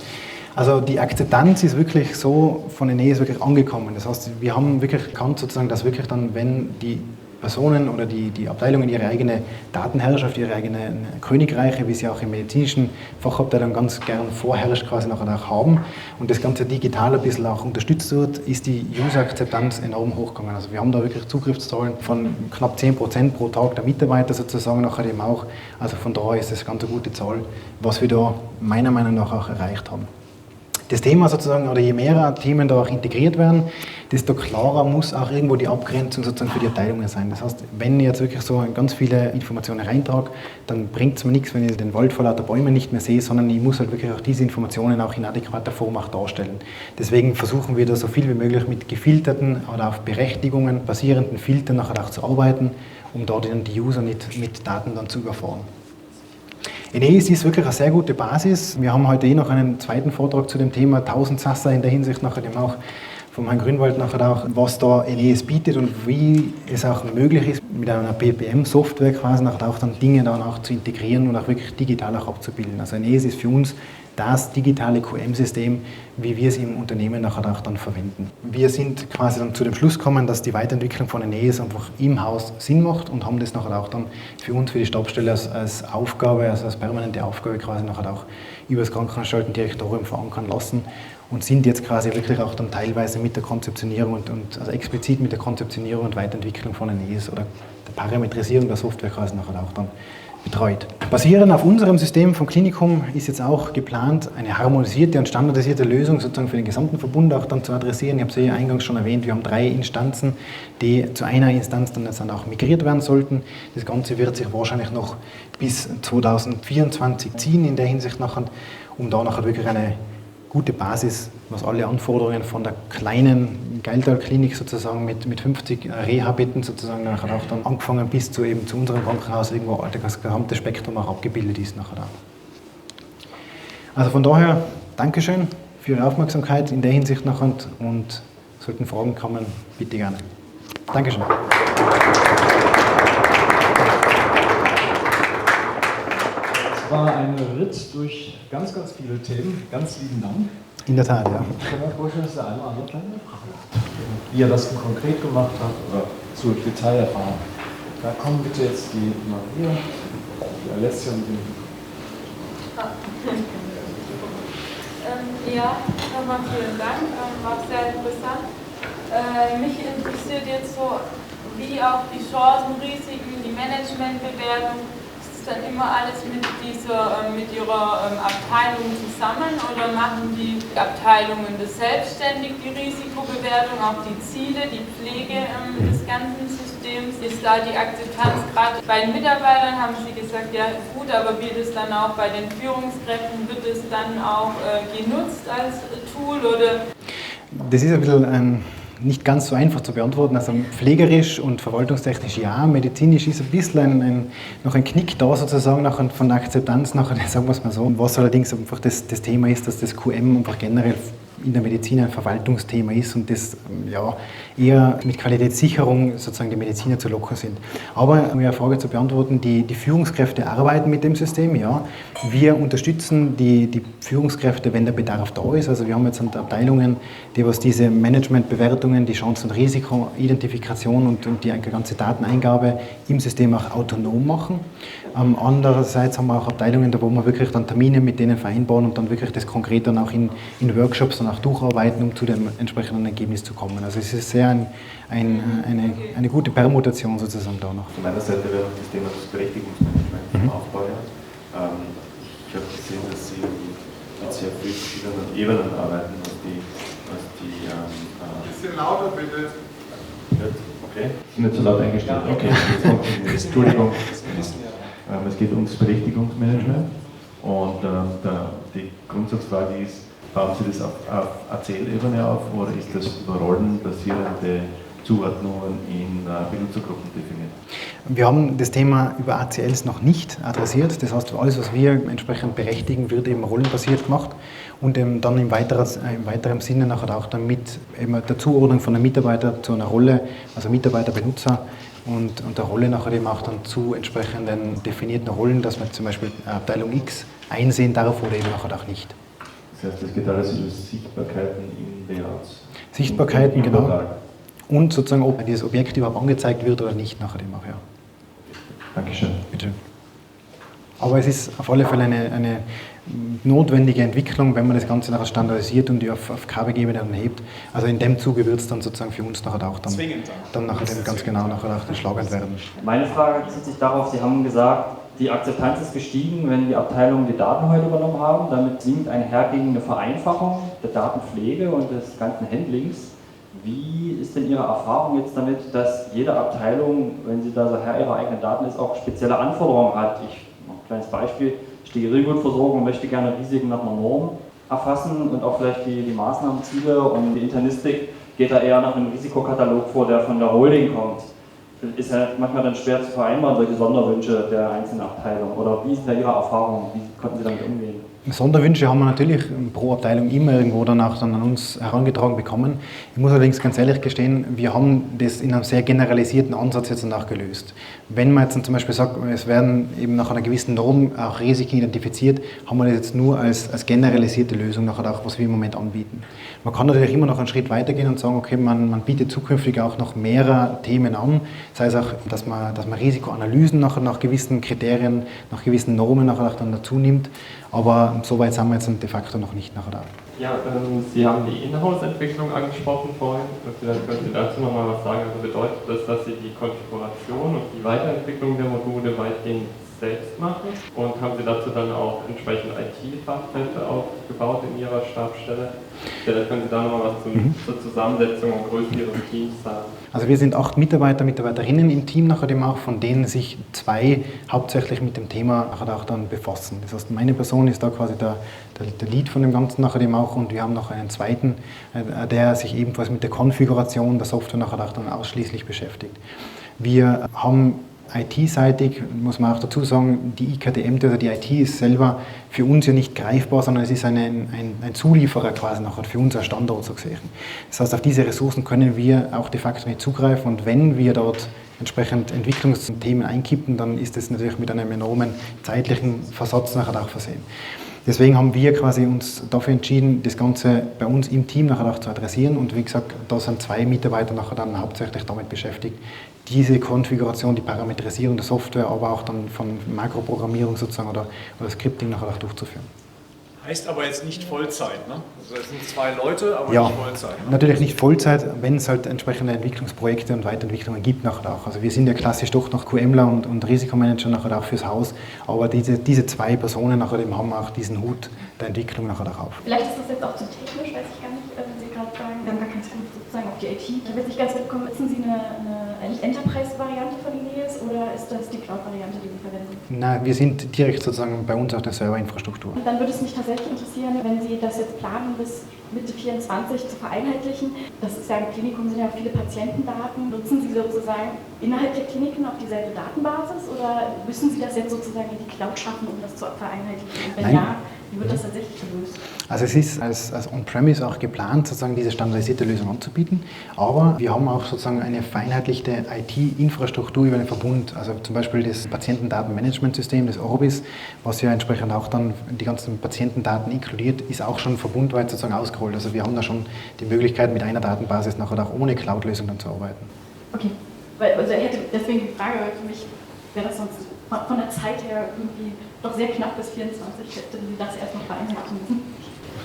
also die Akzeptanz ist wirklich so von ENES wirklich angekommen. Das heißt, wir haben wirklich erkannt sozusagen, dass wirklich dann, wenn die Personen oder die Abteilungen ihre eigene Datenherrschaft, ihre eigenen Königreiche, wie sie auch in medizinischen Fachabteilungen ganz gern vorherrscht, quasi nachher auch haben und das Ganze digital ein bisschen auch unterstützt wird, ist die User-Akzeptanz enorm hochgegangen. Also wir haben da wirklich Zugriffszahlen von knapp 10% pro Tag der Mitarbeiter sozusagen nachher eben auch. Also von daher ist das ganz eine gute Zahl, was wir da meiner Meinung nach auch erreicht haben. Das Thema sozusagen, oder je mehr Themen da auch integriert werden, desto klarer muss auch irgendwo die Abgrenzung sozusagen für die Abteilungen sein. Das heißt, wenn ich jetzt wirklich so ganz viele Informationen reintrage, dann bringt es mir nichts, wenn ich den Wald vor lauter Bäumen nicht mehr sehe, sondern ich muss halt wirklich auch diese Informationen auch in adäquater Form auch darstellen. Deswegen versuchen wir da so viel wie möglich mit gefilterten oder auf Berechtigungen basierenden Filtern nachher auch zu arbeiten, um dort dann die User nicht mit Daten dann zu überfahren. Eneis ist wirklich eine sehr gute Basis. Wir haben heute noch einen zweiten Vortrag zu dem Thema 1000 Sasser in der Hinsicht, nachher dem auch vom Herrn Grünwald nachher auch, was da Eneis bietet und wie es auch möglich ist, mit einer BPM-Software quasi nachher auch dann Dinge dann auch zu integrieren und auch wirklich digital auch abzubilden. Also Eneis ist für uns das digitale QM-System, wie wir es im Unternehmen nachher auch dann verwenden. Wir sind quasi dann zu dem Schluss gekommen, dass die Weiterentwicklung von Eneis einfach im Haus Sinn macht und haben das nachher auch dann für uns, für die Stabsstelle als Aufgabe, also als permanente Aufgabe quasi nachher auch über das Krankenanstaltendirektorium verankern lassen und sind jetzt quasi wirklich auch dann teilweise mit der Konzeptionierung und also explizit mit der Konzeptionierung und Weiterentwicklung von Eneis oder der Parametrisierung der Software quasi nachher auch dann betreut. Basierend auf unserem System vom Klinikum ist jetzt auch geplant, eine harmonisierte und standardisierte Lösung sozusagen für den gesamten Verbund auch dann zu adressieren. Ich habe es ja eingangs schon erwähnt, wir haben 3 Instanzen, die zu einer Instanz dann jetzt auch migriert werden sollten. Das Ganze wird sich wahrscheinlich noch bis 2024 ziehen in der Hinsicht nachher, um da nachher wirklich eine gute Basis, was alle Anforderungen von der kleinen Geiltal-Klinik sozusagen mit 50 Reha-Betten sozusagen nachher auch dann angefangen bis zu eben zu unserem Krankenhaus irgendwo das gesamte Spektrum auch abgebildet ist nachher da. Also von daher Dankeschön für Ihre Aufmerksamkeit in der Hinsicht nachher und sollten Fragen kommen, bitte gerne. Dankeschön. Es war ein Ritt durch ganz, ganz viele Themen. Ganz lieben Dank. In der Tat, ja. Ich kann mir vorstellen, dass der eine oder andere kleine Frage hat. Wie er das konkret gemacht hat oder zu Detail erfahren. Da kommen bitte jetzt die Maria, die Alessia und die. Ja, nochmal vielen Dank. War sehr interessant. Mich interessiert jetzt so, wie auch die Chancen, Risiken, die Managementbewertung. Dann immer alles mit ihrer Abteilung zusammen oder machen die Abteilungen das selbstständig, die Risikobewertung, auch die Ziele, die Pflege des ganzen Systems? Ist da die Akzeptanz gerade bei den Mitarbeitern, haben Sie gesagt, ja gut, aber wird es dann auch bei den Führungskräften, wird es dann auch genutzt als Tool? Oder? Das ist ein bisschen nicht ganz so einfach zu beantworten. Also pflegerisch und verwaltungstechnisch ja, medizinisch ist ein bisschen noch ein Knick da sozusagen von der Akzeptanz nachher, sagen wir es mal so. Was allerdings einfach das Thema ist, dass das QM einfach generell in der Medizin ein Verwaltungsthema ist und das ja, eher mit Qualitätssicherung sozusagen die Mediziner zu locker sind. Aber um Ihre Frage zu beantworten, die Führungskräfte arbeiten mit dem System, ja. Wir unterstützen die Führungskräfte, wenn der Bedarf da ist. Also wir haben jetzt Abteilungen, die was diese Managementbewertungen, die Chancen- und Risikoidentifikation und die ganze Dateneingabe im System auch autonom machen. Andererseits haben wir auch Abteilungen, wo wir wirklich dann Termine mit denen vereinbaren und dann wirklich das konkret dann auch in Workshops dann auch durcharbeiten, um zu dem entsprechenden Ergebnis zu kommen. Also es ist sehr eine gute Permutation sozusagen da noch. Von meiner Seite wäre noch das Thema des Berechtigungsmanagements aufbauen. Ich habe gesehen, dass Sie mit sehr vielen verschiedenen Ebenen arbeiten, was die bisschen lauter bitte. Okay. Nicht so laut eingestellt. Okay, Entschuldigung. Es geht ums Berechtigungsmanagement und die Grundsatzfrage ist, bauen Sie das auf ACL-Ebene auf oder ist das über rollenbasierende Zuordnungen in Benutzergruppen definiert? Wir haben das Thema über ACLs noch nicht adressiert. Das heißt, alles, was wir entsprechend berechtigen, wird eben rollenbasiert gemacht und dann im weiteren Sinne nachher auch dann mit eben der Zuordnung von einem Mitarbeiter zu einer Rolle, also Mitarbeiter, Benutzer und der Rolle nachher eben auch dann zu entsprechenden definierten Rollen, dass man zum Beispiel Abteilung X einsehen darf oder eben nachher auch nicht. Das heißt, es geht alles über Sichtbarkeiten in Layouts. Sichtbarkeiten, genau. Und sozusagen, ob dieses Objekt überhaupt angezeigt wird oder nicht, nachher dem auch, ja. Dankeschön. Bitte. Aber es ist auf alle Fälle eine notwendige Entwicklung, wenn man das Ganze nachher standardisiert und die auf KBG-Ebene dann hebt. Also in dem Zuge wird es dann sozusagen für uns nachher auch dann nachher ganz genau nachher auch schlagend werden. Meine Frage bezieht sich darauf, Sie haben gesagt, die Akzeptanz ist gestiegen, wenn die Abteilungen die Daten heute übernommen haben. Damit sinkt einhergehende Vereinfachung der Datenpflege und des ganzen Handlings. Wie ist denn Ihre Erfahrung jetzt damit, dass jede Abteilung, wenn sie da so Herr ihrer eigenen Daten ist, auch spezielle Anforderungen hat? Ich mache ein kleines Beispiel. Sterilgutversorgung möchte gerne Risiken nach einer Norm erfassen und auch vielleicht die Maßnahmenziele und die Internistik geht da eher nach einem Risikokatalog vor, der von der Holding kommt. Ist ja manchmal dann schwer zu vereinbaren, solche Sonderwünsche der einzelnen Abteilungen. Oder wie ist da Ihre Erfahrung? Wie konnten Sie damit umgehen? Sonderwünsche haben wir natürlich pro Abteilung immer irgendwo danach dann an uns herangetragen bekommen. Ich muss allerdings ganz ehrlich gestehen, wir haben das in einem sehr generalisierten Ansatz jetzt danach gelöst. Wenn man jetzt zum Beispiel sagt, es werden eben nach einer gewissen Norm auch Risiken identifiziert, haben wir das jetzt nur als generalisierte Lösung nachher auch, was wir im Moment anbieten. Man kann natürlich immer noch einen Schritt weitergehen und sagen, okay, man bietet zukünftig auch noch mehrere Themen an, sei es auch, dass man Risikoanalysen nach gewissen Kriterien, nach gewissen Normen nachher auch dann dazu nimmt. Aber so weit sind wir jetzt de facto noch nicht nachher da. Ja, Sie haben die Inhouse-Entwicklung angesprochen vorhin. Vielleicht können Sie dazu nochmal was sagen. Also bedeutet das, dass Sie die Konfiguration und die Weiterentwicklung der Module weitgehend selbst machen? Und haben Sie dazu dann auch entsprechend IT-Fachkräfte aufgebaut in Ihrer Stabsstelle? Vielleicht können Sie da nochmal was zur Zusammensetzung und Größe Ihres Teams sagen. Also wir sind 8 Mitarbeiter, Mitarbeiterinnen im Team nachher dem auch, von denen sich 2 hauptsächlich mit dem Thema nachher auch dann befassen. Das heißt, meine Person ist da quasi der Lead von dem Ganzen nachher dem auch, und wir haben noch einen zweiten, der sich ebenfalls mit der Konfiguration der Software nachher auch dann ausschließlich beschäftigt. Wir haben IT-seitig, muss man auch dazu sagen, die IKTM, also die IT ist selber für uns ja nicht greifbar, sondern es ist ein Zulieferer quasi nachher für uns als Standort so gesehen. Das heißt, auf diese Ressourcen können wir auch de facto nicht zugreifen, und wenn wir dort entsprechend Entwicklungsthemen einkippen, dann ist das natürlich mit einem enormen zeitlichen Versatz nachher auch versehen. Deswegen haben wir quasi uns dafür entschieden, das Ganze bei uns im Team nachher auch zu adressieren, und wie gesagt, da sind 2 Mitarbeiter nachher dann hauptsächlich damit beschäftigt, diese Konfiguration, die Parametrisierung der Software, aber auch dann von Makroprogrammierung sozusagen oder Scripting nachher auch durchzuführen. Heißt aber jetzt nicht Vollzeit, ne? Also es sind 2 Leute, aber ja, nicht Vollzeit. Ne? Natürlich nicht Vollzeit, wenn es halt entsprechende Entwicklungsprojekte und Weiterentwicklungen gibt nachher auch. Also wir sind ja klassisch doch noch QMler und Risikomanager nachher auch fürs Haus, aber diese 2 Personen nachher eben haben auch diesen Hut der Entwicklung nachher auch auf. Vielleicht ist das jetzt auch zu technisch, weiß ich gar nicht, wenn Sie gerade sagen, wir haben gar keinen Zugriff sozusagen auf die IT. Ich habe jetzt nicht ganz mitbekommen, nutzen Sie eine Enterprise-Variante von Ineos oder ist das die Cloud-Variante, die Sie verwenden? Nein, wir sind direkt sozusagen bei uns auf der Serverinfrastruktur. Und dann würde es mich tatsächlich interessieren, wenn Sie das jetzt planen, bis Mitte 24 zu vereinheitlichen. Das ist ja im Klinikum, sind ja viele Patientendaten. Nutzen Sie sozusagen innerhalb der Kliniken auch dieselbe Datenbasis oder müssen Sie das jetzt sozusagen in die Cloud schaffen, um das zu vereinheitlichen? Wenn ja, wie wird das tatsächlich gelöst? Also es ist als On-Premise auch geplant, sozusagen diese standardisierte Lösung anzubieten, aber wir haben auch sozusagen eine vereinheitlichte IT-Infrastruktur über den Verbund, also zum Beispiel das Patientendatenmanagementsystem, das Orbis, was ja entsprechend auch dann die ganzen Patientendaten inkludiert, ist auch schon verbundweit sozusagen ausgerollt. Also wir haben da schon die Möglichkeit, mit einer Datenbasis nachher auch ohne Cloud-Lösung dann zu arbeiten. Okay, also ich hätte deswegen die Frage, weil für mich wäre das sonst von der Zeit her irgendwie doch sehr knapp bis 24, hätten Sie das erst noch vereinheitlichen müssen.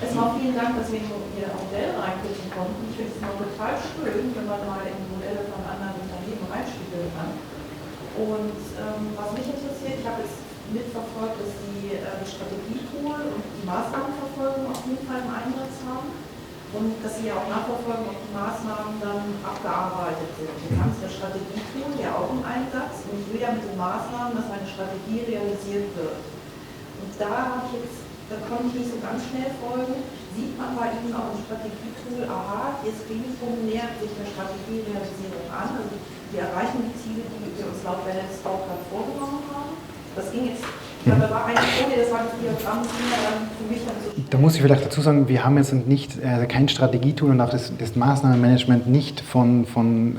Erstmal vielen Dank, dass wir in Ihre Modelle reingucken konnten. Ich finde es mal total schön, wenn man mal in die Modelle von anderen Unternehmen reinspiegeln kann. Und was mich interessiert, ich habe jetzt mitverfolgt, dass Sie das Strategietool und die Maßnahmenverfolgung auf jeden Fall im Einsatz haben und dass Sie ja auch nachverfolgen, ob die Maßnahmen dann abgearbeitet sind. Jetzt haben Sie das Strategietool ja auch im Einsatz und ich will ja mit den Maßnahmen, dass eine Strategie realisiert wird. Und da konnte ich nicht so ganz schnell folgen. Sieht man bei Ihnen auch im Strategietool, aha, das Klinikum nähert sich der Strategierealisierung an, also wir erreichen die Ziele, die wir uns laut Balance Scorecard vorgenommen haben. Das ging jetzt, da war eine Folie, das war das Diagramm, das ging dann für mich dann so schnell. Da muss ich vielleicht dazu sagen, wir haben jetzt kein Strategietool und auch das Maßnahmenmanagement nicht von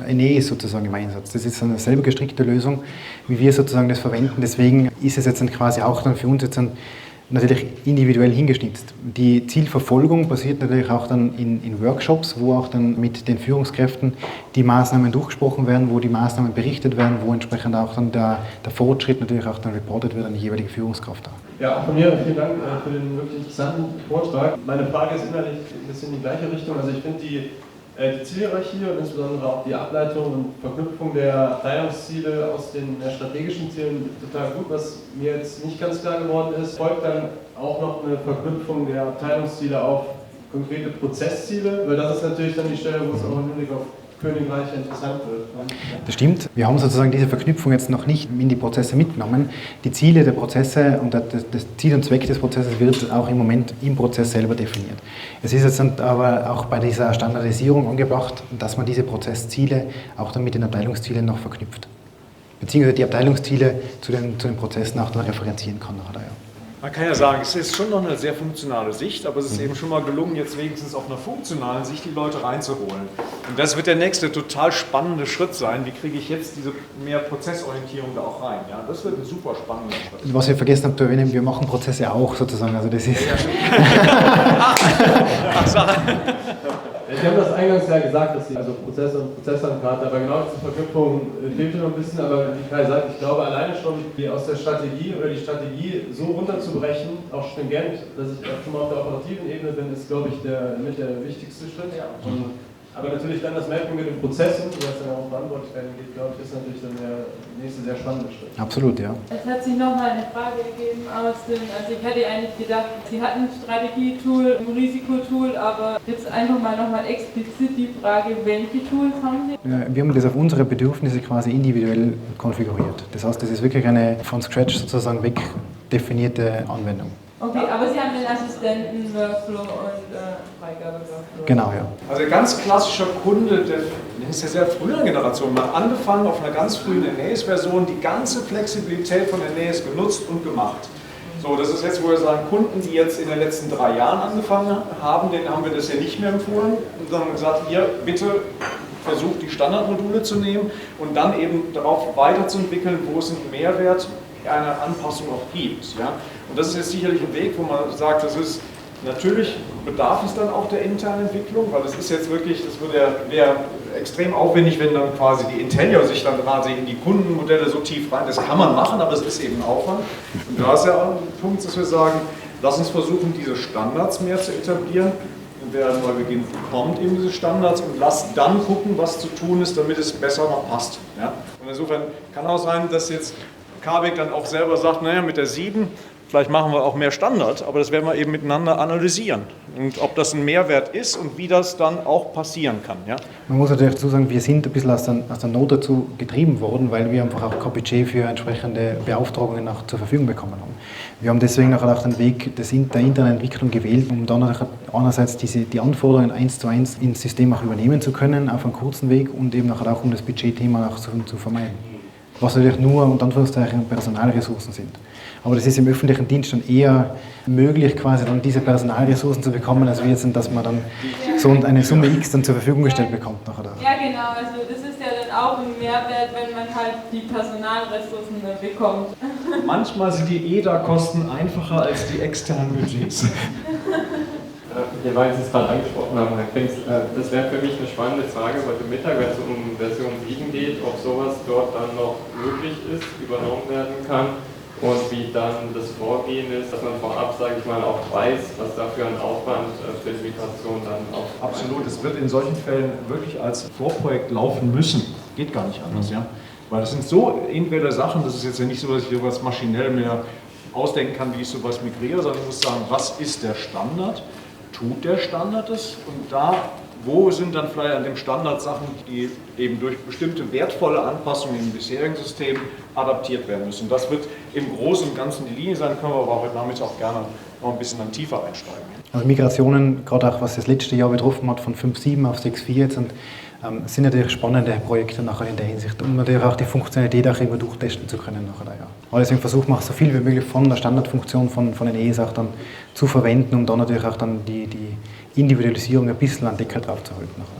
Eneis sozusagen im Einsatz. Das ist eine selber gestrickte Lösung, wie wir sozusagen das verwenden. Deswegen ist es jetzt dann quasi auch dann für uns jetzt natürlich individuell hingeschnitzt. Die Zielverfolgung passiert natürlich auch dann in Workshops, wo auch dann mit den Führungskräften die Maßnahmen durchgesprochen werden, wo die Maßnahmen berichtet werden, wo entsprechend auch dann der Fortschritt natürlich auch dann reportet wird an die jeweilige Führungskraft. Ja, auch von mir vielen Dank für den wirklich interessanten Vortrag. Meine Frage ist inhaltlich ein bisschen in die gleiche Richtung. Also ich finde die Zielhierarchie und insbesondere auch die Ableitung und Verknüpfung der Abteilungsziele aus den strategischen Zielen total gut. Was mir jetzt nicht ganz klar geworden ist, folgt dann auch noch eine Verknüpfung der Abteilungsziele auf konkrete Prozessziele, weil das ist natürlich dann die Stelle, wo es auch im Hinblick auf Königreich interessant wird. Das stimmt. Wir haben sozusagen diese Verknüpfung jetzt noch nicht in die Prozesse mitgenommen. Die Ziele der Prozesse und das Ziel und Zweck des Prozesses wird auch im Moment im Prozess selber definiert. Es ist jetzt aber auch bei dieser Standardisierung angebracht, dass man diese Prozessziele auch dann mit den Abteilungszielen noch verknüpft. Beziehungsweise die Abteilungsziele zu den Prozessen auch dann referenzieren kann. Nachher, ja. Man kann ja sagen, es ist schon noch eine sehr funktionale Sicht, aber es ist eben schon mal gelungen, jetzt wenigstens auf einer funktionalen Sicht die Leute reinzuholen. Und das wird der nächste total spannende Schritt sein. Wie kriege ich jetzt diese mehr Prozessorientierung da auch rein? Ja, das wird ein super spannender Schritt. Was wir vergessen haben zu erwähnen, wir machen Prozesse auch sozusagen. Also das ist Sie haben das eingangs ja gesagt, dass Sie also Prozesse und Prozesslandkarte, aber genau diese Verknüpfung fehlte noch ein bisschen, aber wie Kai sagt, ich glaube alleine schon aus der Strategie oder die Strategie so runterzubrechen, auch stringent, dass ich schon mal auf der operativen Ebene bin, ist glaube ich der wichtigste Schritt. Aber natürlich dann das Mapping mit den Prozessen, was dann auch um Verantwortlichkeiten geht, glaube ich, ist natürlich dann der nächste sehr spannende Schritt. Absolut, ja. Es hat sich nochmal eine Frage gegeben also ich hätte eigentlich gedacht, Sie hatten ein Strategietool, ein Risikotool, aber jetzt einfach mal nochmal explizit die Frage, welche Tools haben Sie? Wir haben das auf unsere Bedürfnisse quasi individuell konfiguriert. Das heißt, das ist wirklich eine von Scratch sozusagen weg definierte Anwendung. Okay, aber Sie haben den Assistenten-Workflow und Freigabe-Workflow. Genau, ja. Also ein ganz klassischer Kunde, der ist ja sehr früher Generation, man hat angefangen auf einer ganz frühen Aeneas-Version, die ganze Flexibilität von Aeneas genutzt und gemacht. So, das ist jetzt, wo wir sagen, Kunden, die jetzt in den letzten 3 Jahren angefangen haben, denen haben wir das ja nicht mehr empfohlen, sondern gesagt, hier, bitte versucht die Standardmodule zu nehmen und dann eben darauf weiterzuentwickeln, wo es einen Mehrwert einer Anpassung auch gibt. Ja? Und das ist jetzt sicherlich ein Weg, wo man sagt, das ist natürlich bedarf es dann auch der internen Entwicklung, weil das ist jetzt wirklich, das wäre extrem aufwendig, wenn dann quasi die Intellior sich dann quasi in die Kundenmodelle so tief rein, das kann man machen, aber es ist eben Aufwand. Und da ist ja auch ein Punkt, dass wir sagen, lass uns versuchen, diese Standards mehr zu etablieren. Und wer neu beginnt, bekommt eben diese Standards und lass dann gucken, was zu tun ist, damit es besser noch passt. Ja? Und insofern kann auch sein, dass jetzt Kabek dann auch selber sagt, naja, mit der 7, vielleicht machen wir auch mehr Standard, aber das werden wir eben miteinander analysieren. Und ob das ein Mehrwert ist und wie das dann auch passieren kann. Ja? Man muss natürlich dazu sagen, wir sind ein bisschen aus der Not dazu getrieben worden, weil wir einfach auch kein Budget für entsprechende Beauftragungen auch zur Verfügung bekommen haben. Wir haben deswegen nachher auch den Weg der internen Entwicklung gewählt, um dann einerseits die Anforderungen 1:1 ins System auch übernehmen zu können, auf einem kurzen Weg und eben nachher auch um das Budgetthema auch zu vermeiden. Was natürlich nur unter Anführungszeichen Personalressourcen sind. Aber das ist im öffentlichen Dienst dann eher möglich, quasi dann diese Personalressourcen zu bekommen, als wir jetzt, dass man dann so eine Summe X dann zur Verfügung gestellt bekommt. Nachher. Ja genau, also das ist ja dann auch ein Mehrwert, wenn man halt die Personalressourcen bekommt. Manchmal sind die EDA-Kosten einfacher als die externen Budgets. Weil Sie es gerade angesprochen haben, Herr Krings, das wäre für mich eine spannende Frage heute Mittag, wenn es um Version 7 geht, ob sowas dort dann noch möglich ist, übernommen werden kann und wie dann das Vorgehen ist, dass man vorab, sage ich mal, auch weiß, was da für ein Aufwand für die Migration dann auch... Absolut, es wird in solchen Fällen wirklich als Vorprojekt laufen müssen. Geht gar nicht anders, ja. Weil das sind so individuelle Sachen, das ist jetzt ja nicht so, dass ich sowas maschinell mir ausdenken kann, wie ich sowas migriere, sondern ich muss sagen, was ist der Standard? Tut der Standard es? Und da, wo sind dann vielleicht an dem Standard Sachen, die eben durch bestimmte wertvolle Anpassungen im bisherigen System adaptiert werden müssen? Das wird im Großen und Ganzen die Linie sein, können wir aber heute Nachmittag auch gerne noch ein bisschen dann tiefer einsteigen. Also Migrationen, gerade auch was das letzte Jahr betroffen hat, von 5.7 auf 6.4 jetzt, sind natürlich spannende Projekte nachher in der Hinsicht, um natürlich auch die Funktionalität auch immer durchtesten zu können nachher. Ja. Aber deswegen versuchen wir auch so viel wie möglich von der Standardfunktion von den EEs auch dann zu verwenden, um dann natürlich auch dann die Individualisierung ein bisschen an Deckel drauf zu halten nachher.